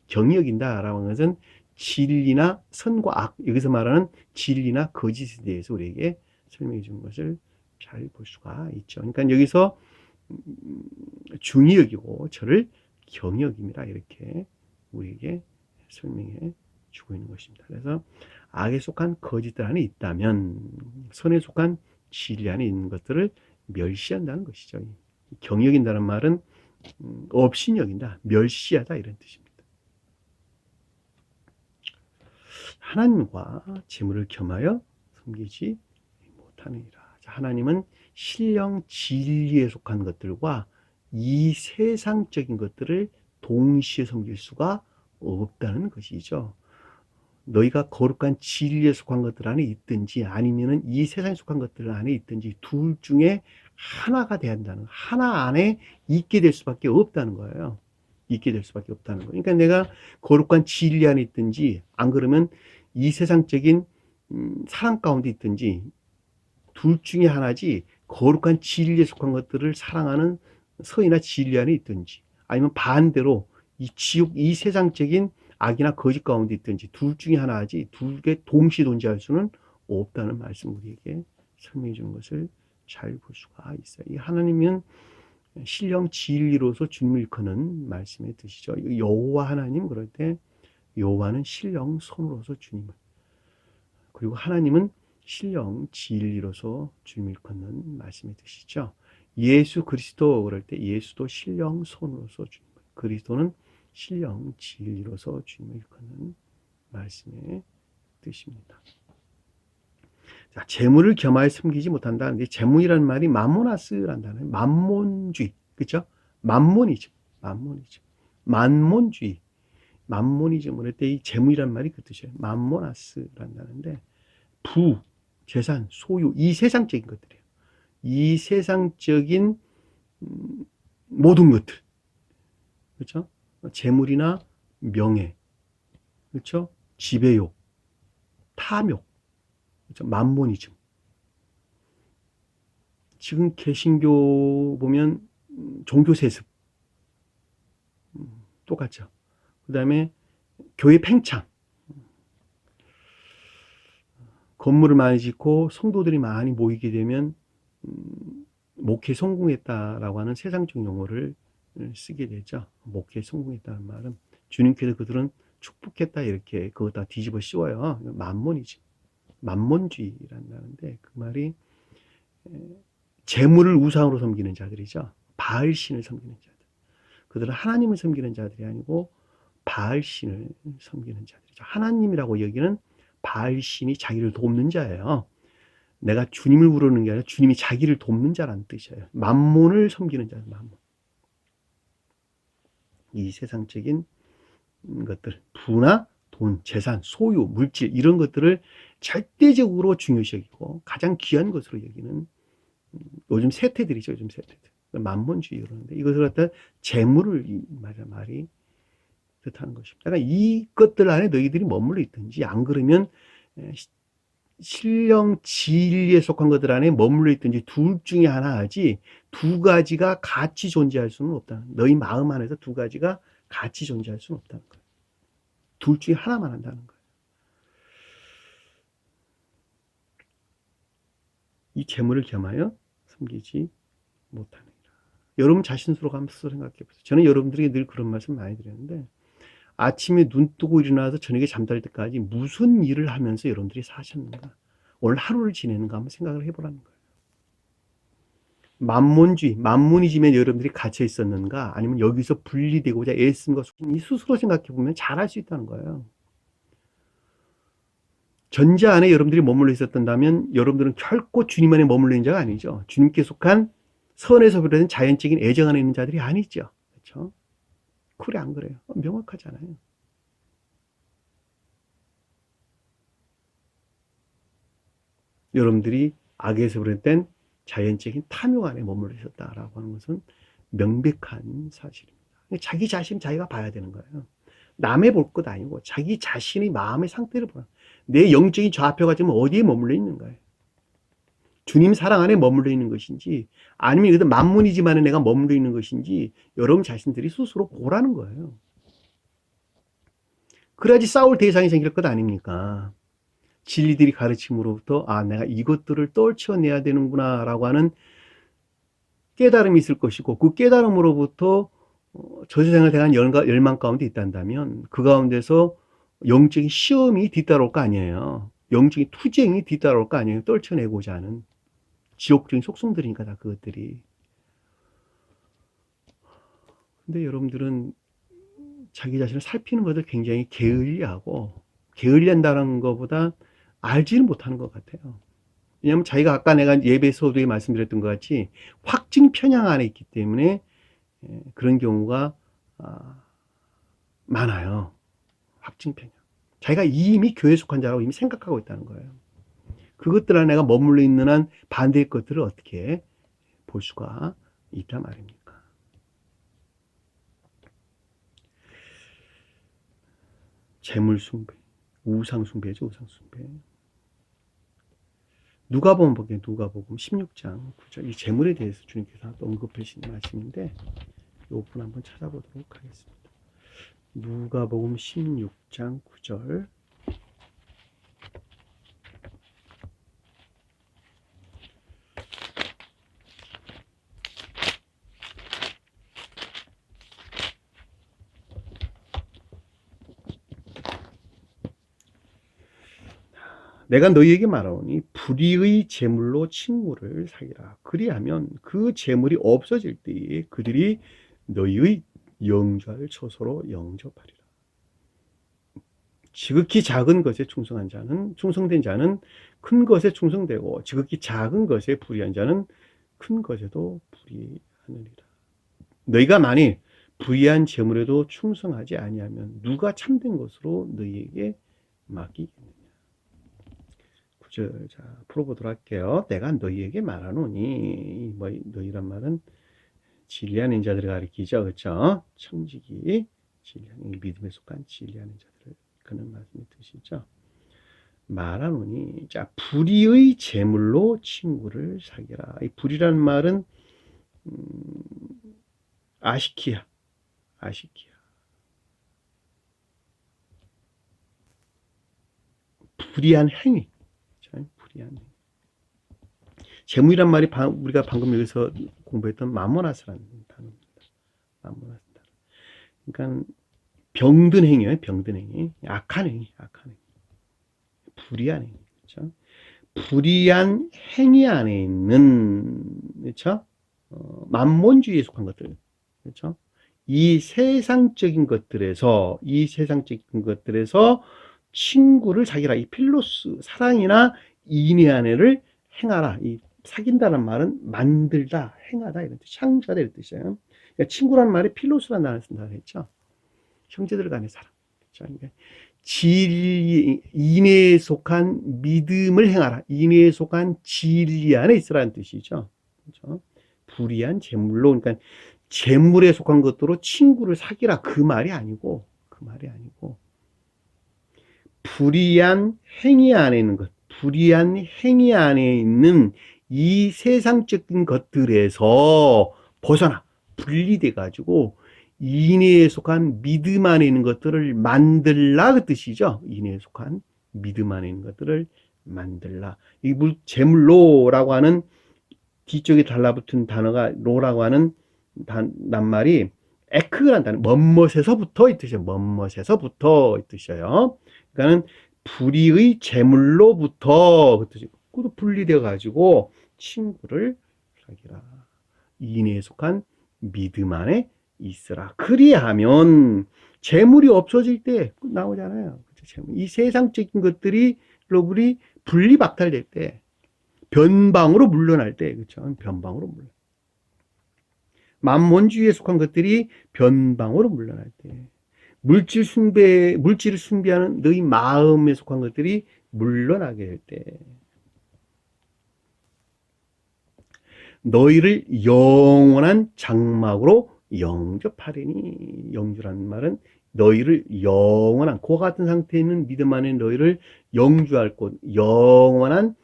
경히 여긴다라고 하는 것은 진리나 선과 악, 여기서 말하는 진리나 거짓에 대해서 우리에게 설명해 주는 것을 잘 볼 수가 있죠. 그러니까 여기서 중히 여기고 저를 경히 여김이라 이렇게 우리에게 설명해 주고 있는 것입니다. 그래서 악에 속한 거짓들 안에 있다면 선에 속한 진리 안에 있는 것들을 멸시한다는 것이죠. 경히 여긴다는 말은 없이 여긴다, 멸시하다 이런 뜻입니다. 하나님과 재물을 겸하여 섬기지 못하느니라. 하나님은 신령 진리에 속한 것들과 이 세상적인 것들을 동시에 섬길 수가 없다는 것이죠. 너희가 거룩한 진리에 속한 것들 안에 있든지 아니면은 이 세상에 속한 것들 안에 있든지 둘 중에 하나가 돼야 한다는, 하나 안에 있게 될 수밖에 없다는 거예요. 있게 될 수밖에 없다는 거예요. 그러니까 내가 거룩한 진리 안에 있든지 안 그러면 이 세상적인 사랑 가운데 있든지 둘 중에 하나지, 거룩한 진리에 속한 것들을 사랑하는 서이나 진리 안에 있든지 아니면 반대로 이 지옥, 이 세상적인 악이나 거짓 가운데 있든지 둘 중에 하나지 두 개 동시에 존재할 수는 없다는 말씀 우리에게 설명해 주는 것을 잘 볼 수가 있어요. 이 하나님은 신령 진리로서 주님을 일컫는 말씀의 뜻이죠. 여호와 하나님 그럴 때 여호와는 신령 손으로서 주님을, 그리고 하나님은 신령 진리로서 주님을 일컫는 말씀의 뜻이죠. 예수 그리스도 그럴 때 예수도 신령 손으로서 주님을, 그리스도는 신령 진리로서 주님을 일컫는 말씀의 뜻입니다. 자, 재물을 겸하여 숨기지 못한다는데 재물이라는 말이 맘모나스라는 단어예요. 맘몬주의, 그렇죠? 맘모니즘, 맘모니즘, 만몬주의, 맘모니즘을 할 때 이 재물이라는 말이 그 뜻이에요. 맘모나스라는 단어인데 부, 재산, 소유, 이 세상적인 것들이에요. 이 세상적인 모든 것들, 그렇죠? 재물이나 명예, 그렇죠? 지배욕, 탐욕, 그렇죠? 맘모니즘. 지금 개신교 보면 종교 세습 똑같죠. 그 다음에 교회 팽창, 건물을 많이 짓고 성도들이 많이 모이게 되면 목회 성공했다라고 하는 세상적 용어를 쓰게 되죠. 목회 성공했다는 말은 주님께서 그들은 축복했다 이렇게 그거 다 뒤집어 씌워요. 만몬이지. 만몬주의란다는데 그 말이 재물을 우상으로 섬기는 자들이죠. 바알 신을 섬기는 자들. 그들은 하나님을 섬기는 자들이 아니고 바알 신을 섬기는 자들이죠. 하나님이라고 여기는 바알 신이 자기를 돕는 자예요. 내가 주님을 부르는 게 아니라 주님이 자기를 돕는 자라는 뜻이에요. 만몬을 섬기는 자예요. 만몬. 이 세상적인 것들, 부나 돈, 재산, 소유, 물질 이런 것들을 절대적으로 중요시 여기고 가장 귀한 것으로 여기는 요즘 세태들이죠. 요즘 세태들. 만몬주의 그러는데 이것을 갖다 재물을 말이 뜻하는 것입니다. 그러니까 이것들 안에 너희들이 머물러 있든지 안 그러면 신령 진리에 속한 것들 안에 머물러 있든지 둘 중에 하나 하지 두 가지가 같이 존재할 수는 없다는 거예요. 너희 마음 안에서 두 가지가 같이 존재할 수는 없다는 거예요. 둘 중에 하나만 한다는 거예요. 이 재물을 겸하여 섬기지 못하느니라. 여러분 자신 스스로 한번 생각해 보세요. 저는 여러분들에게 늘 그런 말씀 많이 드렸는데 아침에 눈 뜨고 일어나서 저녁에 잠잘 때까지 무슨 일을 하면서 여러분들이 사셨는가? 오늘 하루를 지내는가 한번 생각을 해보라는 거예요. 만몬주의, 만몬이즘에 여러분들이 갇혀 있었는가? 아니면 여기서 분리되고자 애쓴 이 스스로 생각해 보면 잘할 수 있다는 거예요. 전자 안에 여러분들이 머물러 있었던다면 여러분들은 결코 주님 안에 머물러 있는 자가 아니죠. 주님께 속한 선에서 비롯된 자연적인 애정 안에 있는 자들이 아니죠. 그렇죠? 그래 안 그래요? 명확하잖아요. 여러분들이 악에서 비롯된 자연적인 탐욕 안에 머물러 있었다라고 하는 것은 명백한 사실입니다. 자기 자신 자기가 봐야 되는 거예요. 남의 볼 것 아니고 자기 자신의 마음의 상태를 보라. 내 영적인 좌표가 지금 어디에 머물러 있는 거예요. 주님 사랑 안에 머물러 있는 것인지 아니면 이것도 만문이지만에 내가 머물러 있는 것인지 여러분 자신들이 스스로 보라는 거예요. 그래야지 싸울 대상이 생길 것 아닙니까? 진리들이 가르침으로부터 아 내가 이것들을 떨쳐내야 되는구나 라고 하는 깨달음이 있을 것이고 그 깨달음으로부터 저 세상을 대한 열망 가운데 있단다면 그 가운데서 영적인 시험이 뒤따라올 거 아니에요. 영적인 투쟁이 뒤따라올 거 아니에요. 떨쳐내고자 하는 지옥적인 속성들이니까 다 그것들이. 근데 여러분들은 자기 자신을 살피는 것을 굉장히 게을리하고 게을리한다는 것보다 알지는 못하는 것 같아요. 왜냐하면 자기가 아까 내가 예배 서두에 말씀드렸던 것 같이 확증 편향 안에 있기 때문에 그런 경우가 많아요. 확증 편향. 자기가 이미 교회에 속한 자라고 이미 생각하고 있다는 거예요. 그것들 안에 내가 머물러 있는 한 반대의 것들을 어떻게 볼 수가 있단 말입니까? 재물숭배, 우상숭배죠, 우상숭배. 누가복음 볼게요. 누가복음 16장 9절. 이 재물에 대해서 주님께서 언급하신 말씀인데 이 부분 한번 찾아보도록 하겠습니다. 누가복음 16장 9절. 내가 너희에게 말하오니 불의의 재물로 친구를 사귀라. 그리하면 그 재물이 없어질 때에 그들이 너희의 영주할 처소로 영접하리라. 지극히 작은 것에 충성된 자는 큰 것에 충성되고, 지극히 작은 것에 불의한 자는 큰 것에도 불의하느니라. 너희가 만일 불의한 재물에도 충성하지 아니하면 누가 참된 것으로 너희에게 맡기겠느냐. 9절, 자, 풀어보도록 할게요. 내가 너희에게 말하노니, 뭐, 너희란 말은 진리하는 자들을 가리키죠. 그렇죠? 청지기, 진리하는, 믿음에 속한 진리하는 자들을 그는 말씀이 뜻이죠. 말하노니, 자, 불의의 재물로 친구를 사귀라. 이 불이라는 말은 아시키야. 불의한 행위. 불의한 행위. 재물이란 말이 우리가 방금 여기서 공부했던 마모나스라는 단어입니다. 마모나스 단어. 그러니까 병든 행위예요. 병든 행위. 악한 행위. 불의한 행위. 그렇죠? 불의한 행위 안에 있는, 그렇죠? 만몬주의에 속한 것들. 그렇죠? 이 세상적인 것들에서 친구를 사귀라. 이 필로스, 사랑이나 인애안해를 행하라. 이 사귄다는 말은 만들다, 행하다 이런 뜻, 창조하다 이런 뜻이에요. 그러니까 친구라는 말이 필로스라는 단어를 쓴다고 했죠. 형제들 간의 사랑. 그렇죠? 그러니까 인애에 속한 믿음을 행하라. 인애에 속한 진리 안에 있으라는 뜻이죠. 그렇죠? 불의한 재물로, 그러니까 재물에 속한 것으로 친구를 사귀라. 그 말이 아니고 불의한 행위 안에 있는 것, 불의한 행위 안에 있는 이 세상적인 것들에서 벗어나 분리돼 가지고 인애에 속한 믿음 안에 있는 것들을 만들라 그 뜻이죠. 인애에 속한 믿음 안에 있는 것들을 만들라. 이 재물로라고 하는 뒤쪽에 달라붙은 단어가 로라고 하는 낱말이 에크라는 단어, 멋멋에서부터 이 뜻이에요. 멋멋에서부터 이 뜻이에요. 그러니까는 불의의 재물로부터 그 뜻이, 그것도 분리되어 가지고 친구를 사귀라. 인애에 속한 믿음 안에 있으라. 그리하면 재물이 없어질 때 나오잖아요. 이 세상적인 것들이 러블이 분리박탈될 때, 변방으로 물러날 때, 그렇죠? 변방으로 물러. 만몬주의에 속한 것들이 변방으로 물러날 때, 물질을 숭배하는 너희 마음에 속한 것들이 물러나게 될 때, 너희를 영원한 장막으로 영접하리니. 영주라는 말은 너희를 영원한, 그와 같은 상태에 있는 믿음 안에 너희를 영주할 곳, 영원한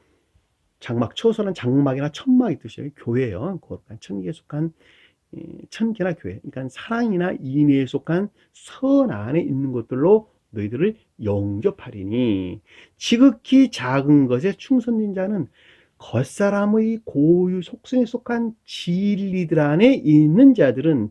장막, 초선한 장막이나 천막이 뜻이에요. 교회요. 천기에 속한 천계나 교회. 그러니까 사랑이나 인애에 속한 선 안에 있는 것들로 너희들을 영접하리니. 지극히 작은 것에 충성된 자는 겉사람의 고유 속성에 속한 진리들 안에 있는 자는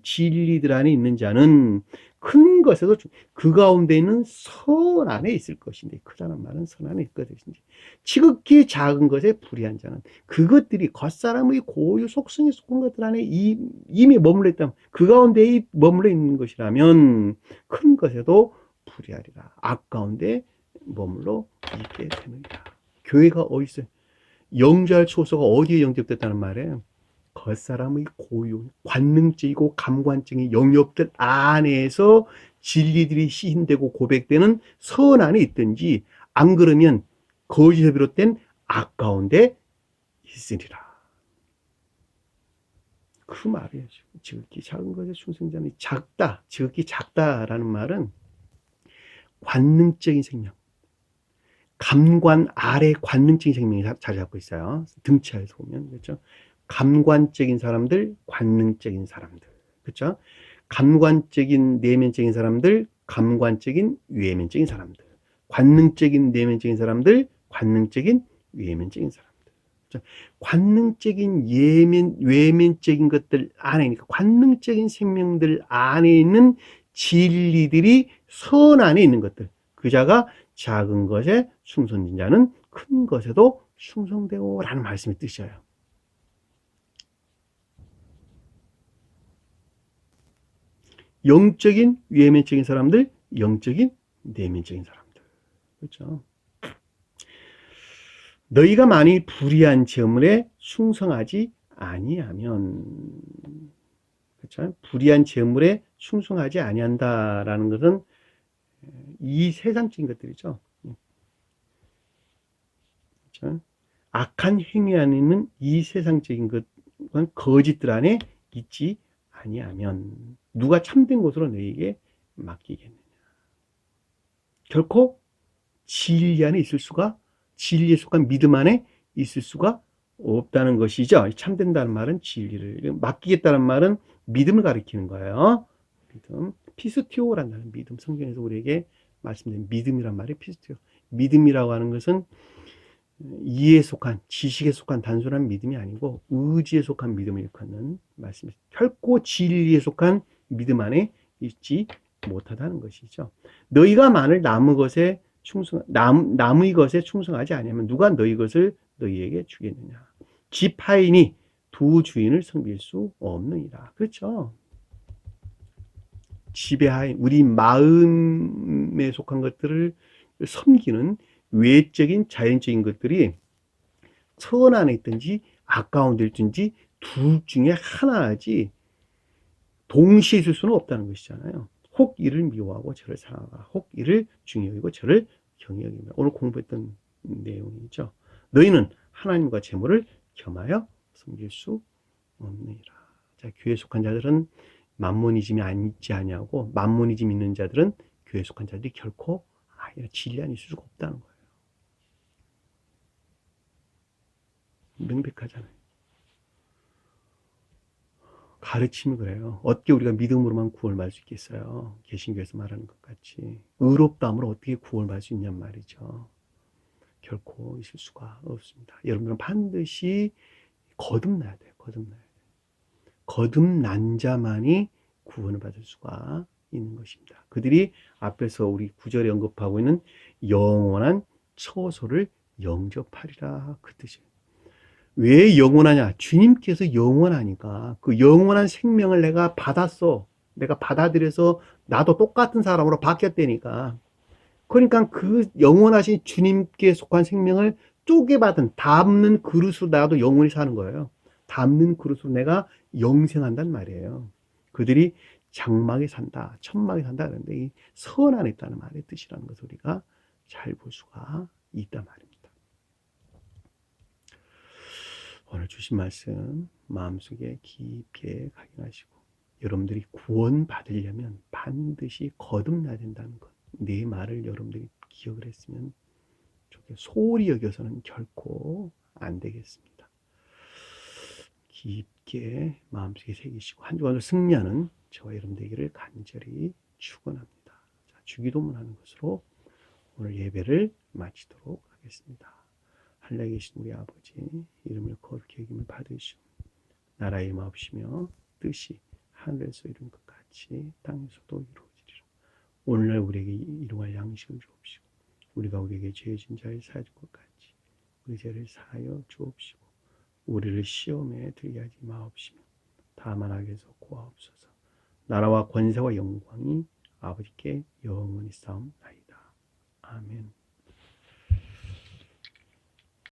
큰 것에도 그 가운데 있는 선 안에 있을 것인데, 크다는 말은 선 안에 있을 것인지, 지극히 작은 것에 불의한 자는 그것들이 겉사람의 고유 속성에 속한 것들 안에 이미 머물러 있다면, 그 가운데 머물러 있는 것이라면 큰 것에도 불의하리라. 악 가운데 머물러 있게 되느니라. 교회가 어디 있어요? 영주할 초소가 어디에 영접됐다는 말이에요? 겉사람의 고유, 관능적이고 감관적인 영역들 안에서 진리들이 시인되고 고백되는 선 안에 있든지, 안 그러면 거짓에 비롯된 악 가운데 있으리라. 그 말이에요. 지극히 작은 것에 충성자는 작다, 지극히 작다라는 말은 관능적인 생명, 감관 아래 관능적인 생명이 자리 잡고 있어요. 등치에서 보면, 그렇죠? 감관적인 사람들, 관능적인 사람들, 그렇죠? 감관적인 내면적인 사람들, 감관적인 외면적인 사람들, 관능적인 내면적인 사람들, 관능적인 외면적인 사람들. 그렇죠? 관능적인 외면적인 것들 안에, 그러니까 관능적인 생명들 안에 있는 진리들이 선 안에 있는 것들. 그 자가 작은 것에 충성된 자는 큰 것에도 충성되고 라는 말씀이 뜻이에요. 영적인 외면적인 사람들, 영적인 내면적인 사람들. 그렇죠? 너희가 만일 불의한 제물에 충성하지 아니하면, 그렇죠? 불의한 제물에 충성하지 아니한다라는 것은 이 세상적인 것들이죠. 그렇죠? 악한 행위 안에 있는 이 세상적인 것은 거짓들 안에 있지 아니하면 누가 참된 것으로 너희에게 맡기겠느냐. 결코 진리 안에 있을 수가, 진리에 속한 믿음 안에 있을 수가 없다는 것이죠. 참된다는 말은 진리를, 맡기겠다는 말은 믿음을 가리키는 거예요. 믿음. 피스티오라는 믿음. 성경에서 우리에게 말씀드린 믿음이란 말이 피스티오. 믿음이라고 하는 것은 이해에 속한, 지식에 속한 단순한 믿음이 아니고 의지에 속한 믿음을 일컫는 말씀입니다. 결코 진리에 속한 믿음 안에 있지 못하다는 것이죠. 너희가 만일 남의 것에 충성하지 아니하면 누가 너희 것을 너희에게 주겠느냐. 집 하인이 두 주인을 섬길 수 없느니라. 그렇죠. 집의 하인, 우리 마음에 속한 것들을 섬기는 외적인 자연적인 것들이 선안에 있든지 아까운 데 있든지 둘 중에 하나지 동시에 있을 수는 없다는 것이잖아요. 혹 이를 미워하고 저를 사랑하라. 혹 이를 중히 여기고 저를 경히 여기라. 오늘 공부했던 내용이죠. 너희는 하나님과 재물을 겸하여 섬길 수 없느니라. 자, 교회에 속한 자들은 만모니즘이 있지 아니하고 만모니즘 있는 자들은 교회에 속한 자들이 결코 진리 안에 있을 수가 없다는 거예요. 명백하잖아요. 가르침이 그래요. 어떻게 우리가 믿음으로만 구원을 받을 수 있겠어요? 개신교에서 말하는 것 같이. 의롭다함으로 어떻게 구원을 받을 수 있냔 말이죠. 결코 있을 수가 없습니다. 여러분들은 반드시 거듭나야 돼요. 거듭나야 돼요. 거듭난 자만이 구원을 받을 수가 있는 것입니다. 그들이 앞에서 우리 9절에 언급하고 있는 영원한 처소를 영접하리라 그 뜻이에요. 왜 영원하냐? 주님께서 영원하니까 그 영원한 생명을 내가 받았어. 내가 받아들여서 나도 똑같은 사람으로 바뀌었다니까. 그러니까 그 영원하신 주님께 속한 생명을 쪼개받은 담는 그릇으로 나도 영원히 사는 거예요. 담는 그릇으로 내가 영생한단 말이에요. 그들이 장막에 산다, 천막에 산다 그러는데 이 선 안에 있다는 말의 뜻이라는 것을 우리가 잘 볼 수가 있단 말입니다. 오늘 주신 말씀 마음속에 깊게 각인하시고 여러분들이 구원 받으려면 반드시 거듭나야 된다는 것. 내 말을 여러분들이 기억을 했으면 소홀히 여겨서는 결코 안 되겠습니다. 깊게 마음속에 새기시고 한 주간을 승리하는 저와 여러분 되기를 간절히 축원합니다. 자, 주기도문하는 것으로 오늘 예배를 마치도록 하겠습니다. 하늘에 계신 우리 아버지 이름을 거룩히 여김을 받으시오. 나라의 마옵시며 뜻이 하늘에서 이룬 것 같이 땅에서도 이루어지리라. 오늘날 우리에게 일용할 양식을 주옵시고 우리가 우리에게 죄진 자를 사하는 것 같이 우리 죄를 사하여 주옵시고 우리를 시험에 들게 하지 마옵시며 다만 악에서 구하옵소서. 나라와 권세와 영광이 아버지께 영원히 싸움나이다. 아멘.